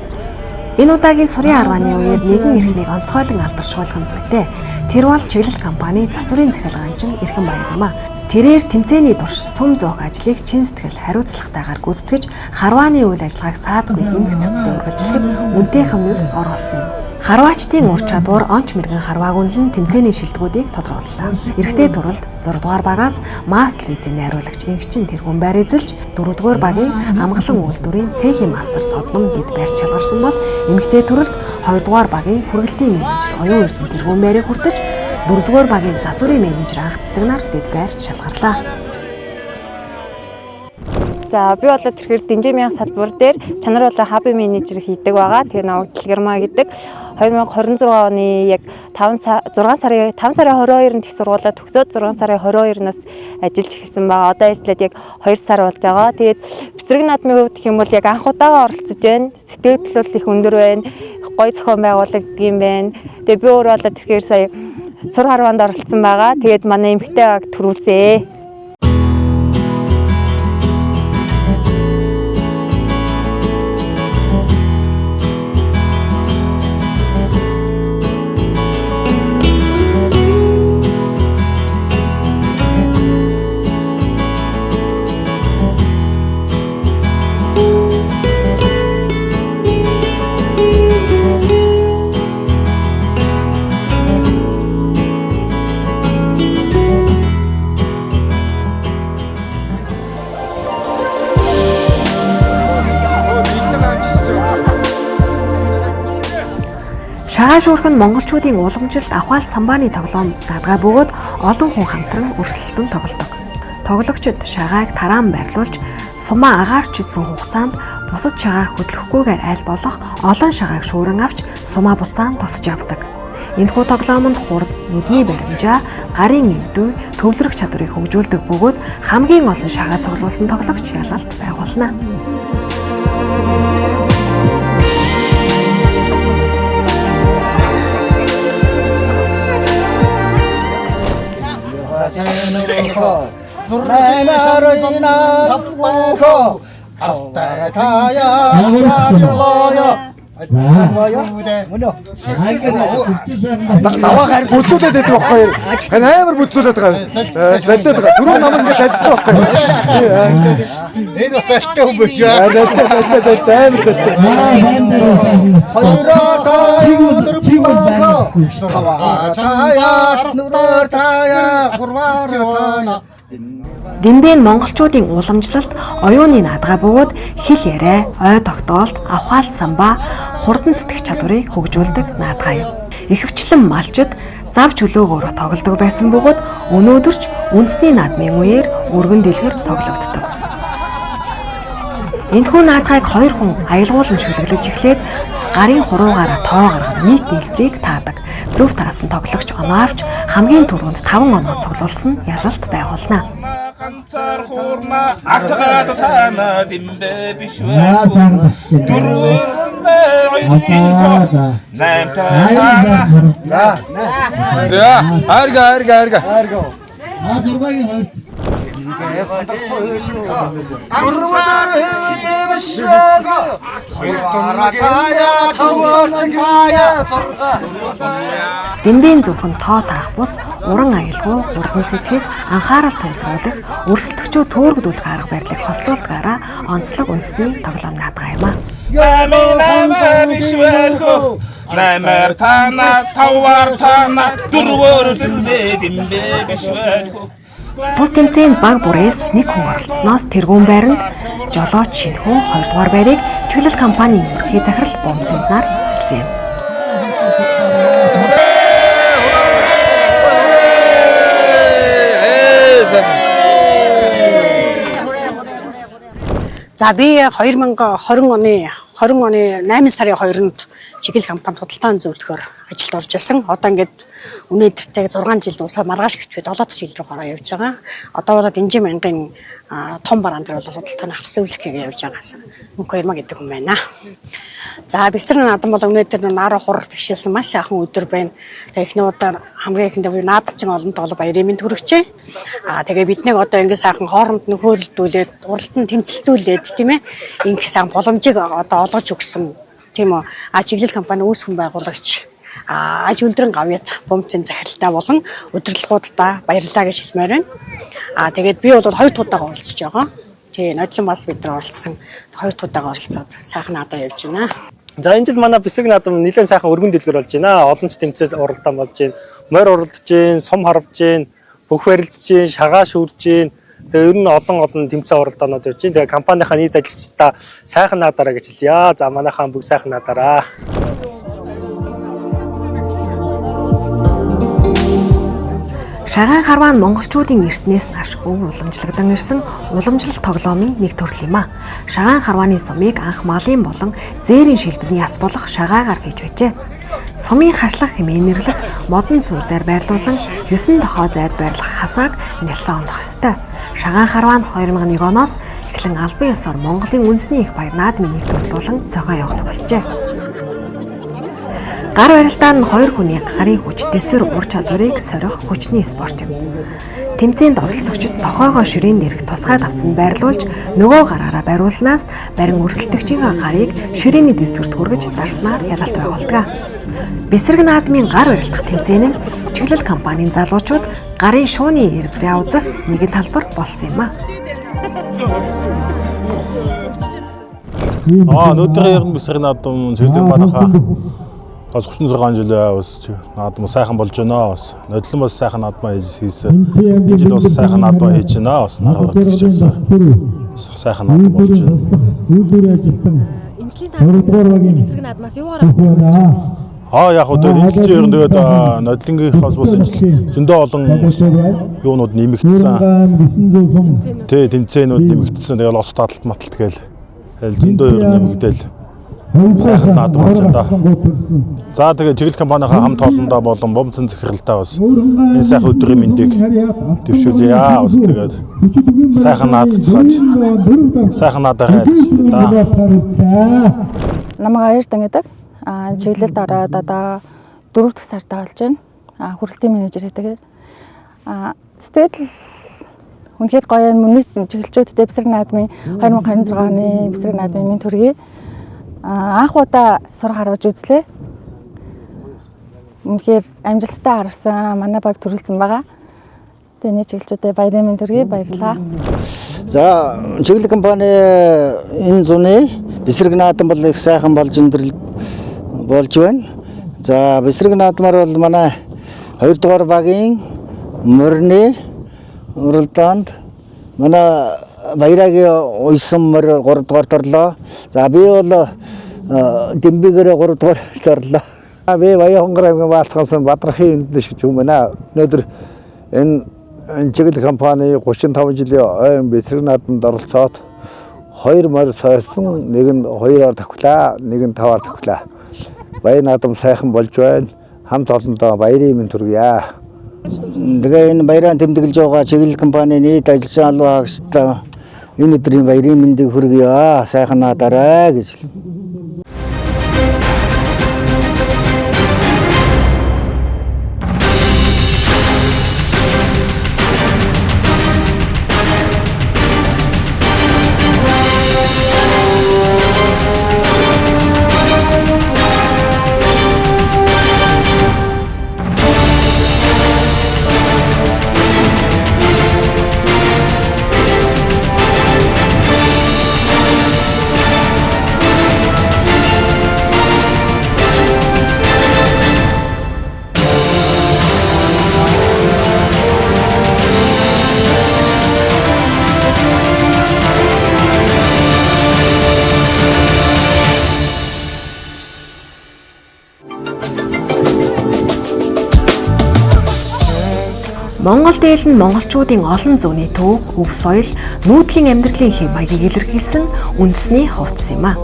A: Энэ удаагийн сурын харвааны үеэр нэгэн эрхмийг онцгойлон алдаршуулган зүйтэй. Тэр бол чиглэл компани засварын захиргаанчин Эрхэн Баяр юм а. Тэрээр тэмцээний турш сум зоох ажлыг чин сэтгэл хариуцлагатайгаар гүйцэтгэж харвааны үйл ажиллагааг саадгүй эмх цэцтэй үргэлжлэхэд үнэтэй хамныг оруулсан юм. Харваачдын ур чадвар онч мэргэн харвааг үнэлэн тэмцээний шилдэгүүдийг тодрууллаа. Эрэгтэй төрөлд 6 дугаар багаас мастер визийн найруулагч Ингчин Тэргүүн байр эзэлж 4 дугаар багийн амгалан үйлдвэрийн цэхийн мастер Содном Дэд байрч шалгарсан бол эмэгтэй төрөлд 2 дугаар багийн хүргэлтийн менежер Оюун Эрдэнэ Тэргүүн байрыг хүртэж 4 дугаар багийн засварын менежер Анх Цэцэг нар Дэд байрч шалгарлаа.
M: За би болоод тэрхээр Дэнжимийн салбар дээр чанар болон хабын менежер хийдэг байгаа. Тэгээ намайг Дэлгэрмаа гэдэг. 2026 оны яг 5 сарын 22-нд их сургуулаа төгсөөд 6 сарын 22-наас ажиллаж эхэлсэн байгаа. Одоо ажиллаад яг 2 сар болж байгаа. Тэгээд бэсрэг наадмын хувьд гэх юм бол яг анх удаага оролцож байна. Сэтгэл хөдлөл их өндөр байна. Гоё зохион байгуулагддаг юм байна. Тэгээд би өөрөө болоод тэрхээр сая сур харваанд оролцсон байгаа. Тэгээд манай эмэгтэй баг төрүүлсэ.
A: Шагаа шуурх нь монголчуудын уламжилт авхаалт самбааны тоглоом даадгаа бөгөөд олон хүн хамтран өрсөлдөн тоглодог. Тоглогчид шагааг тараан байрлуулж сумаа агаарчилсан хугацаанд бусад шагааг хөдлөхгүйгээр айл болох олон шагааг шууран авч сумаа буцаан тосч авдаг. Энэхүү тоглоомонд хурд, нүдний баримжаа, гарын эвдүү, төвлөрөх чадварыг хөгжүүлдэг бөгөөд хамгийн олон шагаа цуглуулсан тоглогч ялалт байгуулна.
F: Наваагаар бүтлүүлээд байдаг байхгүй юу? Амар бүтлүүлээд байгаа. Залдаад байгаа. Түрүү намайг ингэж ажилласан байхгүй юу? Энэ фэштэй юм биш үү? Амар фэштэй.
A: Дэмбэн монголчуудын уламжлалт, оюуны наадгаа бөгөөд хэл яриа, ой тогтоолт, авхаалт самбаа, хурдан сэтгэх чадварыг хөгжүүлдэг наадгаа юм. Ихэвчлэн малчид зав чөлөөгөөрөө тоглодог байсан бөгөөд өнөөдөрч үндэсний наадмын үеэр өргөн дэлгэр тоглогддог. Энэхүү наадгааг 2 хүн аялгуулан шүлэглэж эхлээд гарын хуруугаараа тоо гарган нийт нээлтрийг таадаг. Зөв таасан тоглогч оноо авч хамгийн түрүүнд 5 оноо цуглуулсан ялалт байгуулна.
N: ганцаар хуурна атгаад тана димбэ биш үү
A: Дэмбийн зөвхөн тоо таах бус уран аялгау, хурдан сэтгэх, анхаарал төвлөрүүлэх, өрсөлдөгчөө төөргөдүүлэх арга барилыг хослуулдгаараа онцлог үндэсний тоглоом наадгаа юм а.
N: Наймаар тана, тавар тана, дөрвөр дэмбэ дэмбэ бишвэлхүү.
A: Бус тэмцээнд баг бүрээс нэг хүн оролцсноос тэргүүн байранд жолооч Шинхүү 2 дугаар байрыг чиглэл компанийн ерөнхий захирал Бомцэнтнаар эзэлсэн юм.
O: За би 2020 оны 8 сарын 2-нд чиглэл компани худалдааны зөвлөхөөр ажилд орж исэн. Одоо ингээд өнөөдөртэй 6 жил дуусаад маргааш гэрт би 7 жил рүү гараа явж байгаа. Одоо болоод Дэнжин мянгийн том бараан дээр бол худалдааны хавсан үйлчлэгээ явж байгаас мөнх Баярмаа гэдэг хүн байна. За Бэсрэг наадам бол өнөөдөр нараа хурах тэгшээсэн маш сайхан өдөр байна. Тэгээ эхнүүдээр хамгийн ихэндээ буюу наадамчин олонд бол баярын мэнд хүргэжээ. Тэгээ бид нэг одоо ингээд сайхан хооронд нөхөрлөлдүүлээд уралдан тэмцэлтүүлээд тийм ээ ингээд сайхан боломжийг одоо олгож өгсөн тийм үү. Чиглэл компани үүс хүн байгуулагч аж өндрөн гавьяат Бомцэн захиралтай болон удирдлагуудаа баярлалаа гэж хэлмээр байна. Тэгээд би бол 2 удаагаа оролцож байгаа. Тэгээ нодлон бас бид нар оролцсон 2 удаагаа оролцоод сайхан надаа явж байна.
P: За энэ жил манай Бэсрэг наадам нэлээд сайхан өргөн дэлгэр болж байна. Олон ч тэмцээс оролдсон болж байна. Морь уралдаж байна, сум харвж байна, бүх барилдаж байна, шагаа шүүрж байна. Тэгээ ер нь олон тэмцээн оролдоонод явж байна. Тэгээ компанийнхаа нийт ажилчдаа сайхан наадаараа гэж хэлье. За манайхаа бүгд сайхан наадаараа.
A: Шагаан харваа нь монголчуудын эртнээс нааш өв уламжлагдан ирсэн уламжлалт тоглоомын нэг төрөл юм а. Шагаан харвааны сумыг анх малын болон зээрийн шилбэний яс болох шагаагаар хийж байжээ. Сумын хашлах хэмээнэрлэх модон суурьдаар байрлуулан 9 тохоо зайд байрлах хасааг нялсан ондох ёстой. Шагаан харваа нь 2001 оноос эхлэн албан ёсоор Монголын үндэсний их баяр наадмын нэг төрлүүлэн цогоо явуулдаг болжээ. Гар барилдаа нь 2 хүний гарын хүч дэсвэр ур чадварыг сорих хүчний спорт юм. Тэмцээнд оролцогчид тохойгоо ширээн дээрх тусгай давцанд байрлуулж нөгөө гараараа бариулнаас барин өрсөлдөгчийн гарыг ширээний дэсвэрт хүргэж дарснаар ялалт байгуулдаг. Бэсрэг наадмын гар барилдах тэмцээн нь чиглэл компанийн залуучууд гарын шууны ирбэрээ үзэх нэгэн талбар болсон юм а.
Q: Өнөөдрийн Бэсрэг наадам чиглэл манайхаа бас 36 жилээ бас наадам сайхан болж байна. Бас нодлон бас сайхан наадмаа хийсэн. Энэ жил бас сайхан наадмаа хийж байна. Бас сайхан наадам болж байна.
E: Эмчлийн наадмын Бэсрэг наадмаас юугаар авсан?
Q: Яг одоо энэ жилийн тэгээд нодлонгийнхаас бас зөндөө олон юунууд нэмэгдсэн. Тэмцээнүүд нэмэгдсэн. Тэгээд лос таталт маталт гээл зөндөө нэмэгдээл. Сайхан наадам болж байна. За тэгээ чиглэл компанийнхаа хамт олондоо болон Бомцэн захиралтай бас энэ сайхан өдрийн мэндийг дэвшүүлье. Бас тэгээд сайхан наадцгааж сайхан наадаа
R: намайг Аяр гэдэг. Чиглэлд ороод одоо 4 дахь сартаа болж байна. Хүрээлтийн менежер гэдэг. Сэтгэл үнэхээр гоё юм. Чиглэлчүүдтэй Бэсрэг наадмын 2026 оны Бэсрэг наадмын минь төргий анх удаа сурах харуулж үзлээ. Үнэхээр амжилттай харсан. Манай баг төрүүлсэн байгаа. Тэгээ нэг чиглэлчүүдэд баярын мэнд төргий баярлалаа.
I: За чиглэл компани энэ зуны Бэсрэг наадам бол их сайхан болж байна. За Бэсрэг наадмаар бол манай 2 дугаар багийн морины уралдаанд манай баярагийн уйсан морь 3 дугаарт орлоо. За би бол Дэмбигээрээ 3 дугаарт орлоо. Би Баян хонгор аймгийн Баалцхан Бадрахын энд шиг юм байна. Өнөөдөр энэ чиглэл компани 35 жилийн ойн Бэсрэг наадамд оролцоод 2 морь сойсон, нэг нь 2-оор давхлаа, нэг нь 5-аар давхлаа. Баяр наадам сайхан болж байна. Хамт олондоо баярын мэнд төргийа. Тэгээ энэ баяраа тэмдэглэж байгаа чиглэл компани нийт ажиллаж алуу хагастай энэ өдрийн баярын мэндийг хүргье. Сайхан наадаарай гэж хэлье.
A: дээл нь монголчуудын олон зууны төв, өв соёл, нүүдлийн амьдралын хэв маягийг илэрхийлсэн үндэсний хувцас юм а.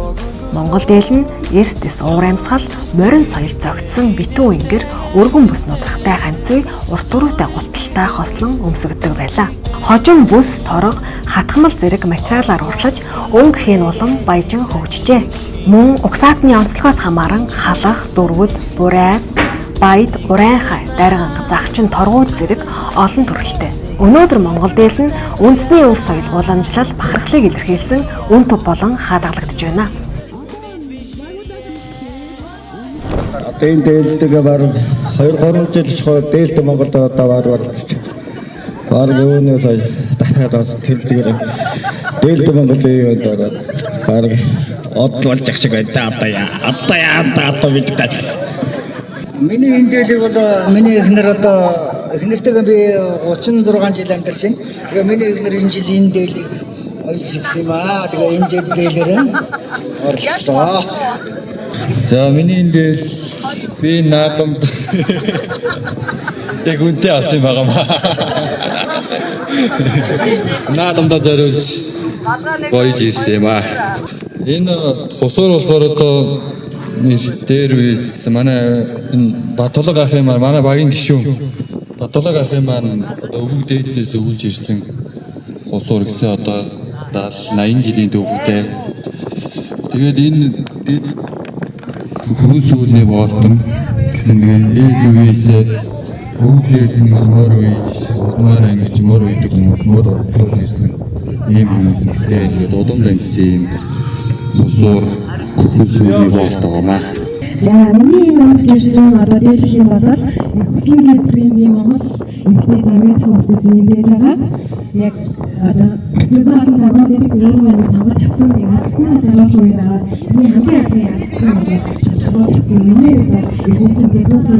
A: Монгол дээл нь эрсдэс уур амьсгал, морин соёл зогтсон битүү ингэр, өргөн бүс нудрахтай ханцуй, урт өрөөтэй гуталтай хослон өмсгдөг байлаа. Хожим бүс, торог, хатгамал зэрэг материалаар урлаж, өнгө хийн улам баяжин хөгжижээ. Мөн угсаатны онцлогоос хамааран халах, дурвд, бурай, баяд, урайхай, дарганг, загчин, торгууд зэрэг олон төрөлтэй. Өнөөдөр Монгол дээл нь үндэсний өв соёл уламжлал, бахархлыг илэрхийлсэн үн төв болон хадгалагдж байна.
S: Одоо энэ дээлтэйгээ бараг 2-3 жил шхоо дээлтэй Монголд одоо баруурч. Бараг өөний сая дахиад бас тэлдгээр дээлтэй Монголын одоо бараг одлуулж ах шиг байна. Одоо бидтэй.
T: Миний энэ дээлийг бол миний эхнэр одоо эхнэртэйгээ би 36 жил амьдарсан. Тэгээ миний эхнэр энэ жил энэ дээлийг ойсчихсан юм аа. Тэгээ энэ жил дээлэр орлоо.
D: За миний энэ дээл би наадамд яг үнтэй авсан байгаа маа. Наадамдаа зориулж гоёж ирсэн юм аа. Энэ хусуур болохоор одоо дээр үес манай энэ Батулга ахын маань манай багийн гишүүн Батулга ахын маань одоо өвөг дээдсээс өвүүлж ирсэн хусуур гэсэн одоо 80 жилийн төвхтэй. Тэгээд энэ хүн сүүлний боолтон гэсэн нэг үеэсээ өвгөөсөн мөр үйж удмаар ингэж мөр үйдэг хүмүүс мөр орлуулж ирсэн ийм хүмүүс гэсэн тэгээд удам дамжсан юм хусуур хүн сүүлийн боолт байгаамаа.
E: За миний өмсөж ирсэн одоо дээлх юм бол Хүслэн гэдрийн Монгол эмэгтэй зармын цогцолтын дээл байгаа. Яг одоо зөвхөн олон загваруудыг нэрээр сонгож авсан юм. Загвар шиг байгаа. Энэ хамгийн анхны шалгуулж авсан юм бол их үнэтэй дуудсан.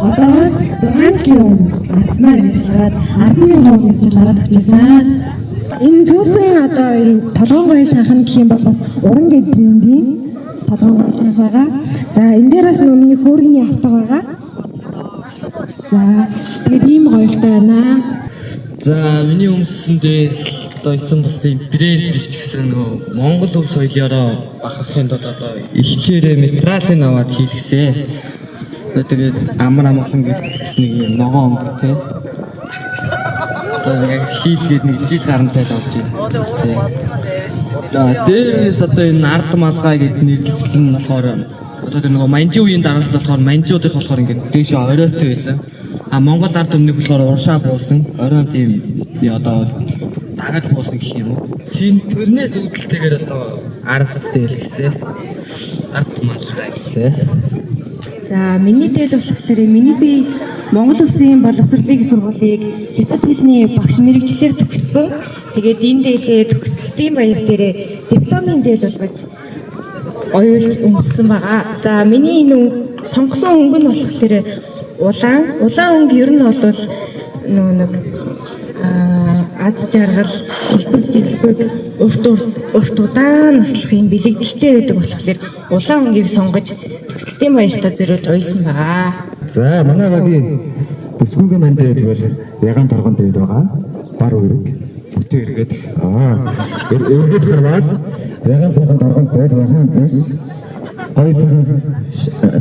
E: Одоос 6 жилийн өмнө нацнаар ажиллаад ардын хөвгөнд ажиллаад авчихсан. Энэ зүүсэн одоо энэ толгоон гоё шанхан гэх юм бол бас уран гэдрийн толгоон гоё шанх байгаа. За энэ дээр бас өмнө хөөргөний автаг байгаа. За тэгээд ийм гоёлтой байна.
U: За миний өмссөн дээр одоо исэн бусын брэнд биш ч гэсэн нөгөө Монгол өв соёлоороо бахархын тулд одоо ихчээрээ материалын аваад хийлгэсэн. Тэгээд амар амгалан гэсэн нэг юм ногоон өнгө тий. Одоо яг хийлгээд нэг жил гарантай л авч байна. За дээрээс одоо энэ ард малгай гэдэг нэрлэлсэн нь болохоор одоо тэр нөгөө манжи үеийн дараалал болохоор манжиудын болохоор ингээд дээшээ оройтой байсан. А Монгол ард өмнөх болохоор уршаа буусан. Оройн тийм одоо дагаж буусан гэх юм уу. Тийм төрнөөс үүдэлтэйгээр одоо ард дээл гэсэн. Ард малгай гэсэн.
E: За миний дээл болохоор миний би Монгол Улсын боловсролын сургуулийг хятад хэлний багш мэрэгчлэр төгссөн. Тэгээд энэ дээлээ төгсөлтийн баяр дээрээ дипломын дээл болгож оюулж өмссөн байгаа. За миний энэ сонгосон өнгө нь болохоор улаан өнгө ер нь бол нэг аз жаргал, элбэг дэлбэг, урт удаан наслах юм бэлэгдэлтэй байдаг болохоор улаан өнгийг сонгож төгсөлтийн баяртаа зориулж уйсан байгаа.
D: За манай багийн бүсгүйн манд тэгвэл ягаан торгон дээр байгаа. Бар өрөг бүтээ эргээд эргээд харвал ягаан сайхан торгон дээр ягаан бус гоё сайхан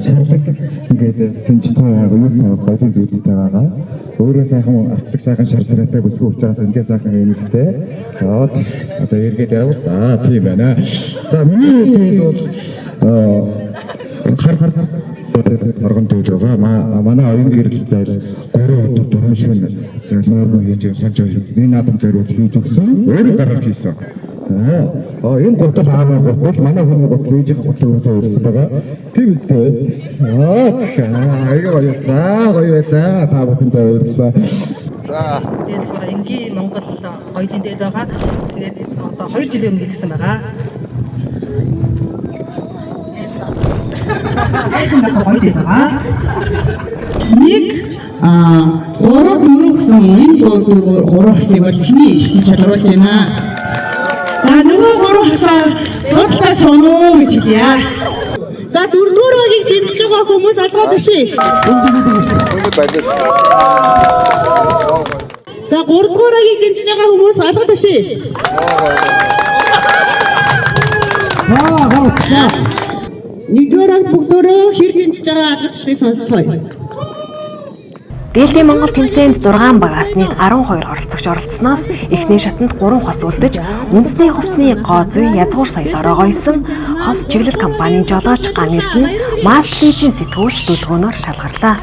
D: шарлаг ингээд сэнжтэй юу баярын зүйлтэй байгаа. Өөрөө сайхан артдаг сайхан шар сараатай бүсгүй учраас ингээд сайхан эмэгтэй. Одоо эргээд явал тийм байна. За миний бол хар торгон дээд байгаа. Манай оюун гэрэл зайл 3 өдөр дөрмшгөн зөвлөмөр хийж хонж энэ наадам зориулж хийж өгсөн. Өөрөө гаргаж хийсэн. Энэ гутал ааваа гутал манай хүний гутал хийж гутал өсөө ирсэн байгаа. Тийм үстэй. Аяга гоё. За гоё байлаа. Та бүхэндээ баярлалаа.
C: За тэгэхээр энгийн Монгол гоёлын дээл байгаа. Тэгээд одоо 2 жилийн өмнө гэсэн байгаа.
V: Нэг 3 гэсэн энэ 3 хэсгийг бол ихний ишин шалгаруулж байна. За нөгөө 3 хасаа судлаа соноо гэж хэлье. За 4-р өгийг дэмжиж байгаа хүмүүс алгаад ишээ. За 3 дугаарыг гинжиж байгаа хүмүүс алга тавши. Нэгдүгээр бүгдөө хэр гинжиж байгаа алга тавшиг сонсцгоё.
A: Дээлтэй Монгол тэмцээнд 6 багаас нийт 12 оролцогч оролцсноос эхний шатанд 3 хос үлдэж үндэсний хувцсны гоо зүй язгуур соёлоор гойсон хос чиглэл компанийн жолооч Ган Эрдэнэ Мастлизийн сэтгүүлч дүлгөөнөөр шалгарлаа.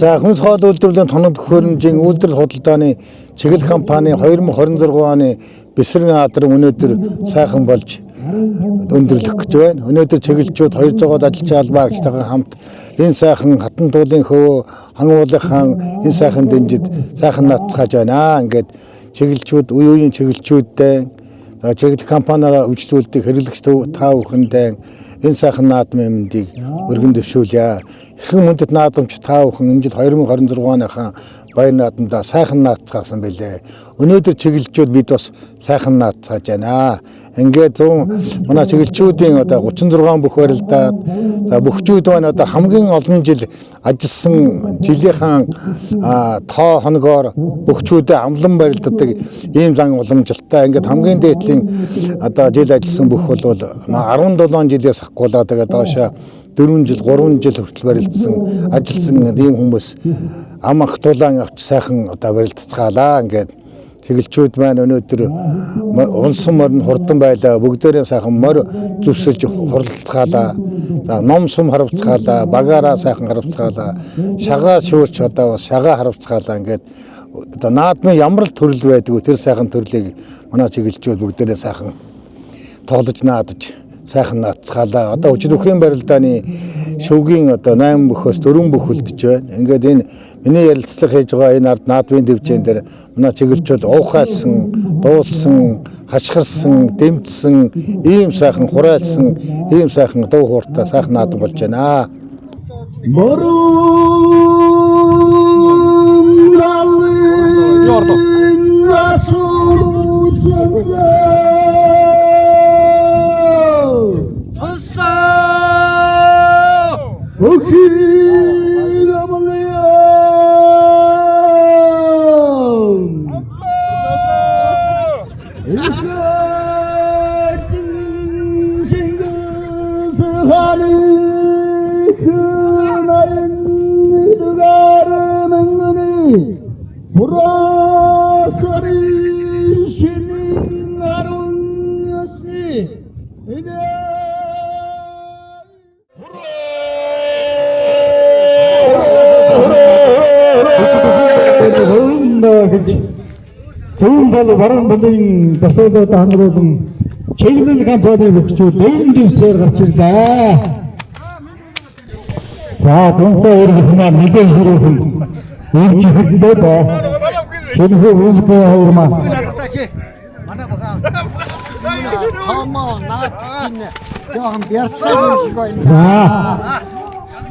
F: За хүнс хоол үйлдвэрлэлийн тоног төхөөрөмжийн үйлдвэрлэл худалдааны чиглэл компани 2026 оны Бэсрэн Адрын өнөөдөр сайхан болж өндөрлөх гэж байна. Өнөөдөр чиглэлчүүд 200-аад ажилчин албаа агчтайгаа хамт энэ сайхан хатан туулын хөвөө хангуулынхан энэ сайхан дэнжид сайхан наацгааж байна. Ингээд чиглэлчүүд үе үеийн чиглэлчүүдтэй чиглэл компаниараа үйлчлүүлдэг хэрэглэгч та бүхэндээ энэ сайхан наадмын юмдыг өргөн дэвшүүлье. Хэрхэн мөндөд наадамч та бүхэн энэ жил 2026 оныхаа баяр наадамдаа сайхан наацгаасан байлээ. Өнөөдөр чиглэлчүүд бид бас сайхан наацгааж байна. Ингээд манай чиглэлчүүдийн одоо 36 бүх барилдаад за бөхчүүд байна одоо хамгийн олон жил ажилласан жилийнхэн тоо хоногоор бөхчүүдэд амлан барилддаг ийм зан уламжлалтай. Ингээд хамгийн дээдлийн одоо жил ажилласан бүх бол 17 жилээс ахгуулаад тэгээд доошоо 4 жил 3 жил хүртэл барилдсан ажилласан ийм хүмүүс ам ах тулаан авч сайхан одоо барилдцгаалаа. Ингээд чиглэлчүүд маань өнөөдөр унсан морин хурдан байлаа. Бүгдээрээ сайхан морь зүсэлж хурлцгаалаа. За ном сум харавцгаалаа, багаараа сайхан харавцгаалаа. Шагаа шүүрч одоо бас шагаа харавцгаалаа. Ингээд одоо наадмын ямар төрөл байдгүй тэр сайхан төрлийг манай чиглэлчүүд бүгдээрээ сайхан тоглож наадаж сайхан наацгаалаа. Одоо өчиг өхөн барилдааны шөвгийн одоо 8 бөхөөс 4 бүх үлдэж байна. Ингээд энэ миний ярилцлага хийж байгаа энэ ард наадмын дэвжээн дээр манай чиглэлчүүд уухайлсан, дуулсан, хашгирсан, дэмжсэн, ийм сайхан хураалсан, ийм сайхан дуу хууртай сайхан наадам болж байна.
D: Зөвхөн бол баруун талын засаглалд хангуулсан чиглэл компани өгчүүд дэвн дэвсээр гарч ирлээ. За тунсаа өргөх маань нэгэн хүрээхэн ирж ирэхдээ ба шинэ үйлдэл хоёрмаа
I: манай бага томоо наадчин жоохон бяртаа шиг байна.
D: За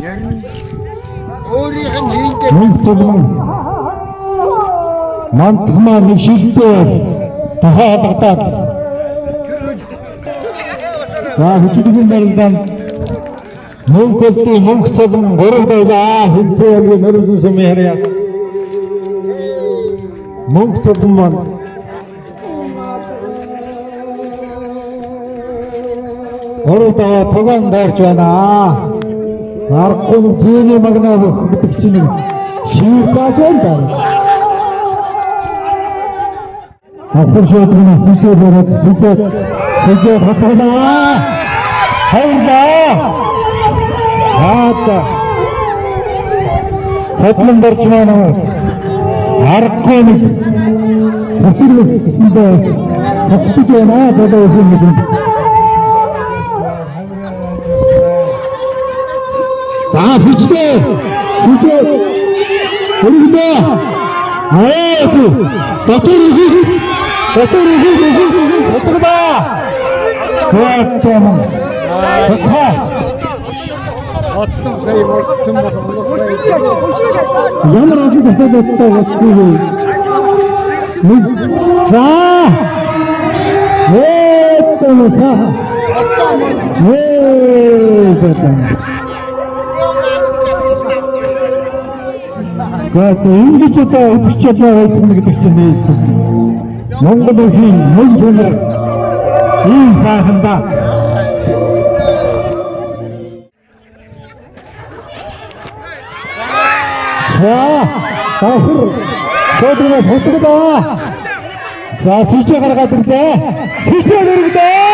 I: ярин өөрийнх нь хийдэг
D: мантхмаа нэг шилдээ тахаалгадаад за хүчихэн барилдаанд Монголын мөнх цалин 3 дайгаа хэмтээгийн нөргөн сум яриа мөнх цалин маань ордоо тугаан дайрч байна. Арахгүй зүйний магнаа өгдөг чинь шивгаж байна. Ахын шодрын хүсээ бараад хүсээ хатнаа. Хайда. Хата. Содлон борж байна. Аргагүй нэг тасрах гэсэндээ тогтож байна. Болоо үгүй нэг. За сүчтэй. Сүчтэй. Өргөдөө. Дотор үгүй. Дотор ба. Тооцоо. Оттон сая мөрцөн ямар ажил тасалбартай болчихгүй. За. Гот ингэж одоо өчөж байгаа гэдэг чинь Монголын мөн чанар ийм сайханда За сүүчээ гаргаад ирлээ. Сүүчээ өргөдөө.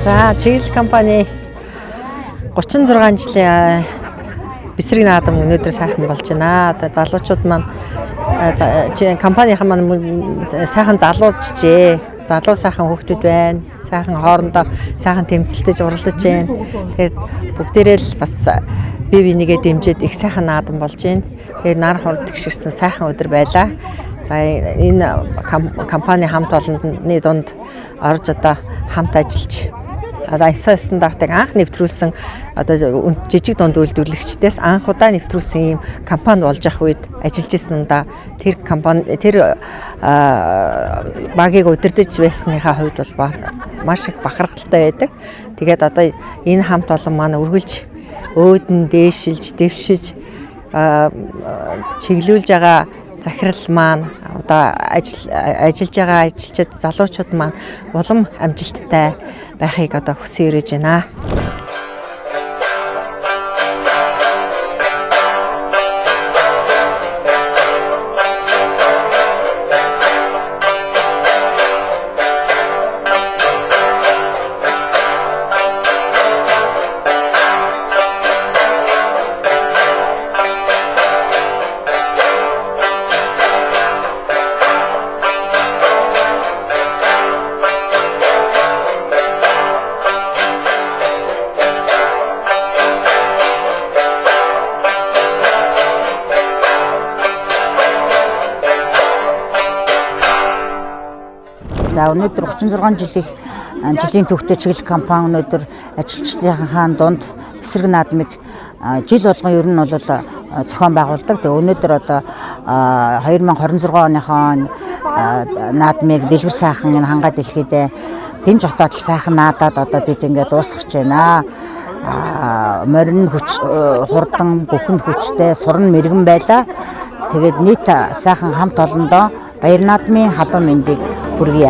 J: За чиглэл компани 36 жилийн бэсрэг наадам өнөөдөр сайхан болж байна. Одоо залуучууд маань компанийн маань сайхан залуужжээ. Залуу сайхан хүүхдүүд байна. Сайхан хоорондоо сайхан тэмцэлтэж уралдаж байна. Тэгээд бүгдээрээ л бас бие бинийгээ дэмжиж их сайхан наадам болж байна. Тэгээд нар хурд гიშгэрсэн сайхан өдөр байлаа. За энэ компани хамт олонны дунд орж одоо хамт ажиллаж одоо ISO стандартыг анх нэвтрүүлсэн одоо жижиг дунд үйлдвэрлэгчдээс анх удаа нэвтрүүлсэн ийм компани болж явах үед ажиллаж исэн да тэр компани тэр багийг удирдах байсныхаа хувьд бол маш их бахархалтай байдаг. Тэгээд одоо энэ хамт олон маань үргэлж өөдөн дээшилж дэвшиж чиглүүлж байгаа захирал маань одоо ажиллаж байгаа ажилчид залуучууд маань улам амжилттай байхыг одоо хүсэн ирэж байна.
B: За өнөөдөр 36 жилийн түүхтэй чиглэл компани өнөөдөр ажилчдынхаа дунд эсрэг наадмыг жил болгон ер нь бол зохион байгуулдаг. Тэгээ өнөөдөр одоо 2026 оныхон наадмыг дэлгэр сайхан энэ хангаа дэлхийдээ дэн жотоод сайхан наадаад одоо бид ингээд дуусгаж байна. Морин хүч хурдан бүхэн хүчтэй сурн мэрэгэн байлаа. Тэгээд нийт сайхан хамт олондоо баяр наадмын халуун мэндийг хүргье.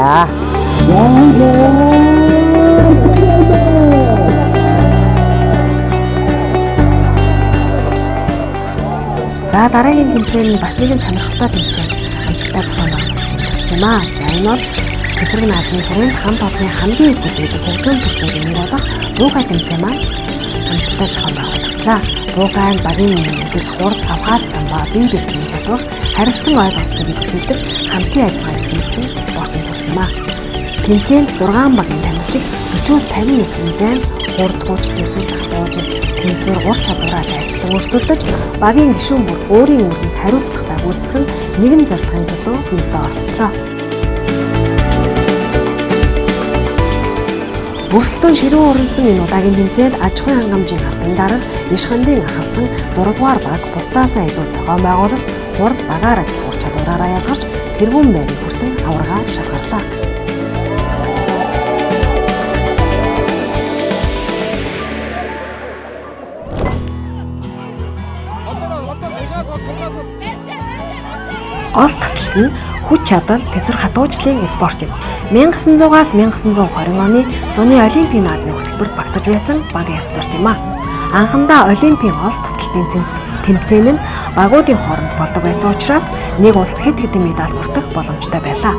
A: За дараагийн тэмцээн бас нэгэн сонирхолтой тэмцээн амжилттай зохион байгуулж өнгөрсөн юм аа. За энэ бол эсрэг наадмын хүрээнд хамт олонны хамгийн их бүлээг хөгжүүн төрлийн нэг болох бууга тэмцээн маань амжилттай зохион байгуулагдсан. Буугаан багийн мэдээлэл хурд авхаал замбаа бие бэлтгэн чадвар харилцан ойлголцыг илэрхийлдэг хамтын ажиллагаа эрхэмсэн спортын төрөл юм аа. Тэмцээнд 6 багийн тамирчид 40-50 метрийн зайд хурдгууч, төсөлдөх дуужил, тэнцвэр, ур чадвараатай ажиллан өрсөлдөж, багийн гишүүн бүр өөрийн үүргийг хариуцлагатай гүйцэтгэн нэгэн зорилгын төлөө нийтдээ оролцлоо. Бүрсэлтэн ширүүн урансан энэ удаагийн тэмцээнд аж ахуйн хангамжийн албан дарга иш хандын ахалсан 6 дугаар баг бусдаасаа илүү зохион байгуулалт, хурд багаар ажиллах ур чадвараараа ялгарч тэргүүн байрыг хүртэн аварга шалгарлаа. Олс таталт нь хүч чадал, тэсвэр хатуужлын спорт юм. 1900-аас 1920 оны зуны Олимпийн наадмын хөтөлбөрт багтаж байсан багийн спорт юм а. Анхандаа Олимпийн олс таталтын тэмцээн нь багуудын хооронд болдог байсан учраас нэг улс хэд хэдэн медаль хүртэх боломжтой байлаа.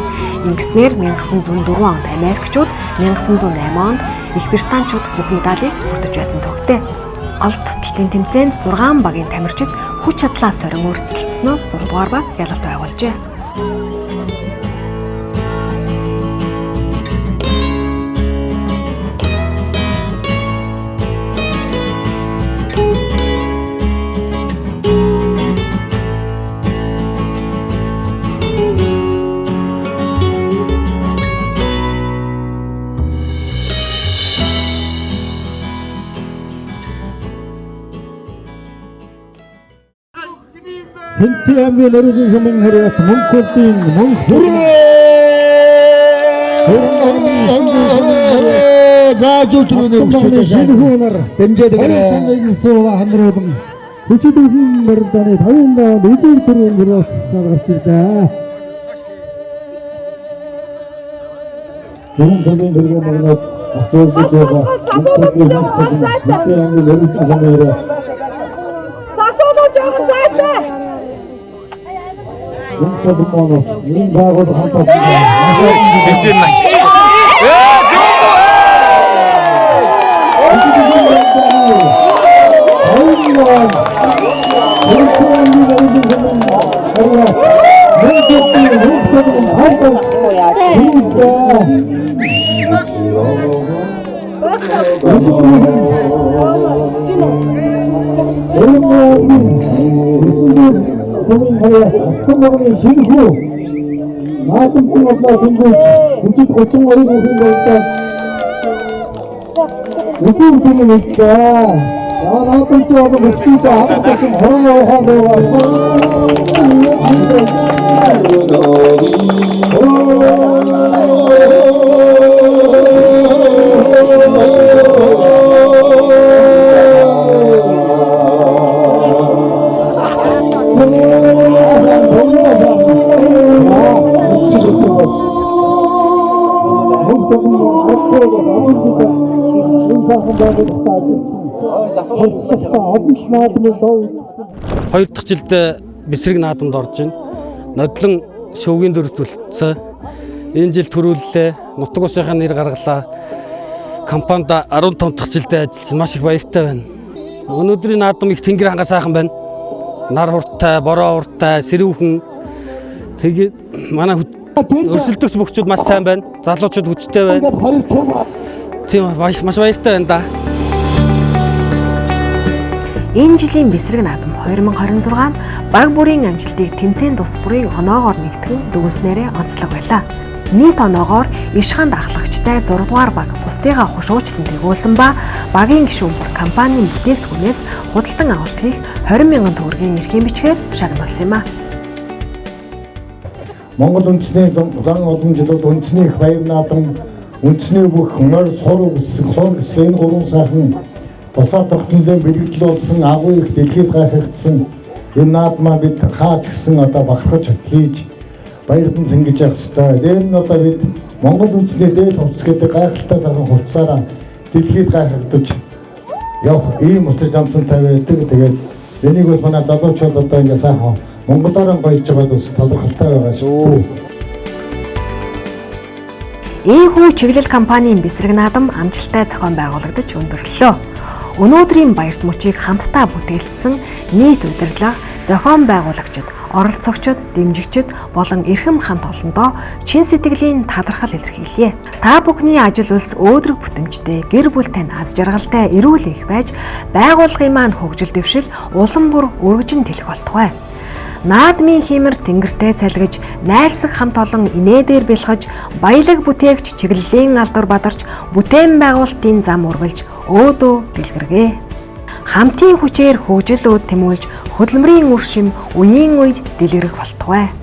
A: Ингэснээр 1904 онд Америкчууд, 1908 онд Их Британичууд бүх медалийг хүртэж байсан төгтэй. Олс таталтын тэмцээнд 6 багийн тамирчид хүч чадлаас сорин өрсөлдснөөс 6 дугаар баг ялалт байгуулжээ.
D: Тэмцээний нэрийн замын хэрэг Монголын заажуултны өчигдөр дэмжээдэг сууга хамруулан хүчтэйхэн мөрдөний 50 дээд төрийн нэрээр гарч ирлээ. Гүн дэлийн дөрвөн магнат асуулт байгаа.
G: Хоёр дахь жилд бэсрэг наадамд орж байна. Нодлон шөвгийн дөрөвт үлдсэн. Энэ жил төрүүллээ. Нутаг усынхаа нэр гаргалаа. Компанид 15 дахь жилдээ ажилласан. Маш их баяртай байна. Өнөөдрийн наадам их тэнгэр хангаа сайхан байна. Нар хурдтай, бороо хурдтай, сэрүүхэн. Тэгээд манай өрсөлдөгч бөхчүүд маш сайн байна. Залуучууд хүчтэй байна. Тийм маш баяртай байна да.
A: Энэ жилийн бэсрэг наадам 2026-нд баг бүрийн амжилтыг тэмцээн тус бүрийн оноогоор нэгтгэн дүгнснээрээ онцлог байлаа. Нийт оноогоор иш ханд ахлагчтай 6 дугаар баг бусдыгаа хушуучлан тэгүүлсэн ба багийн гишүүн бүр компанийн бүтээгдэхүүнээс худалдан авалт хийх 20,000 төгрөгийн эрхийн бичгээр шагналсан юм а.
F: Монгол үндэсний зан уламжлалт үндэсний их баяр наадам үндэсний бүх нойр сураг гэсэн энэ гурван сайхан тусаа тогтнолын бэлгэдэл болсон агуу их дэлхийд гайхагдсан энэ наадмаа бид хааж гисэн одоо бахархаж хийж баярдан цэнгэж явах ёстой. Тэр нь одоо бид Монгол үндэсний дээл хувцас гэдэг гайхалтай сайхан хувцасаараа дэлхийд гайхагдаж явах ийм утас жанцантай байдаг. Тэгээд энийг бол манай залуучууд одоо ингэ сайхан Монголоор баяж байгаад ус талархалтай байгаа шүү.
A: Ийхүү чиглэл компанийн бэсрэг наадам амжилттай зохион байгуулагдаж өндөрлөлөө. Өнөөдрийн баярт мөчийг хамтдаа бүтээлсэн нийт удирдлага, зохион байгуулагчид, оролцогчид, дэмжигчид болон эрхэм хамт олондоо чин сэтгэлийн талархал илэрхийлье. Та бүхний ажил үйлс өөдрөг бүтэмжтэй, гэр бүлтэй, аз жаргалтай, эрүүл их байж байгууллагын маань хөгжил дэвшил улам бүр өргөжин тэлэх болтугай. Наадмын химэр тэнгэртэй цалгиж, найрсаг хамт олон инээдээр бэлхэж, баялаг бүтээгч чиглэлийн алдар бадарч, бүтээн байгуулалтын зам ургалж, өөдөө дэлгэргээ. Хамтын хүчээр хөгжил өөд тэмүүлж, хөдөлмөрийн үр шим үеийн үед дэлгэрэх болтугай.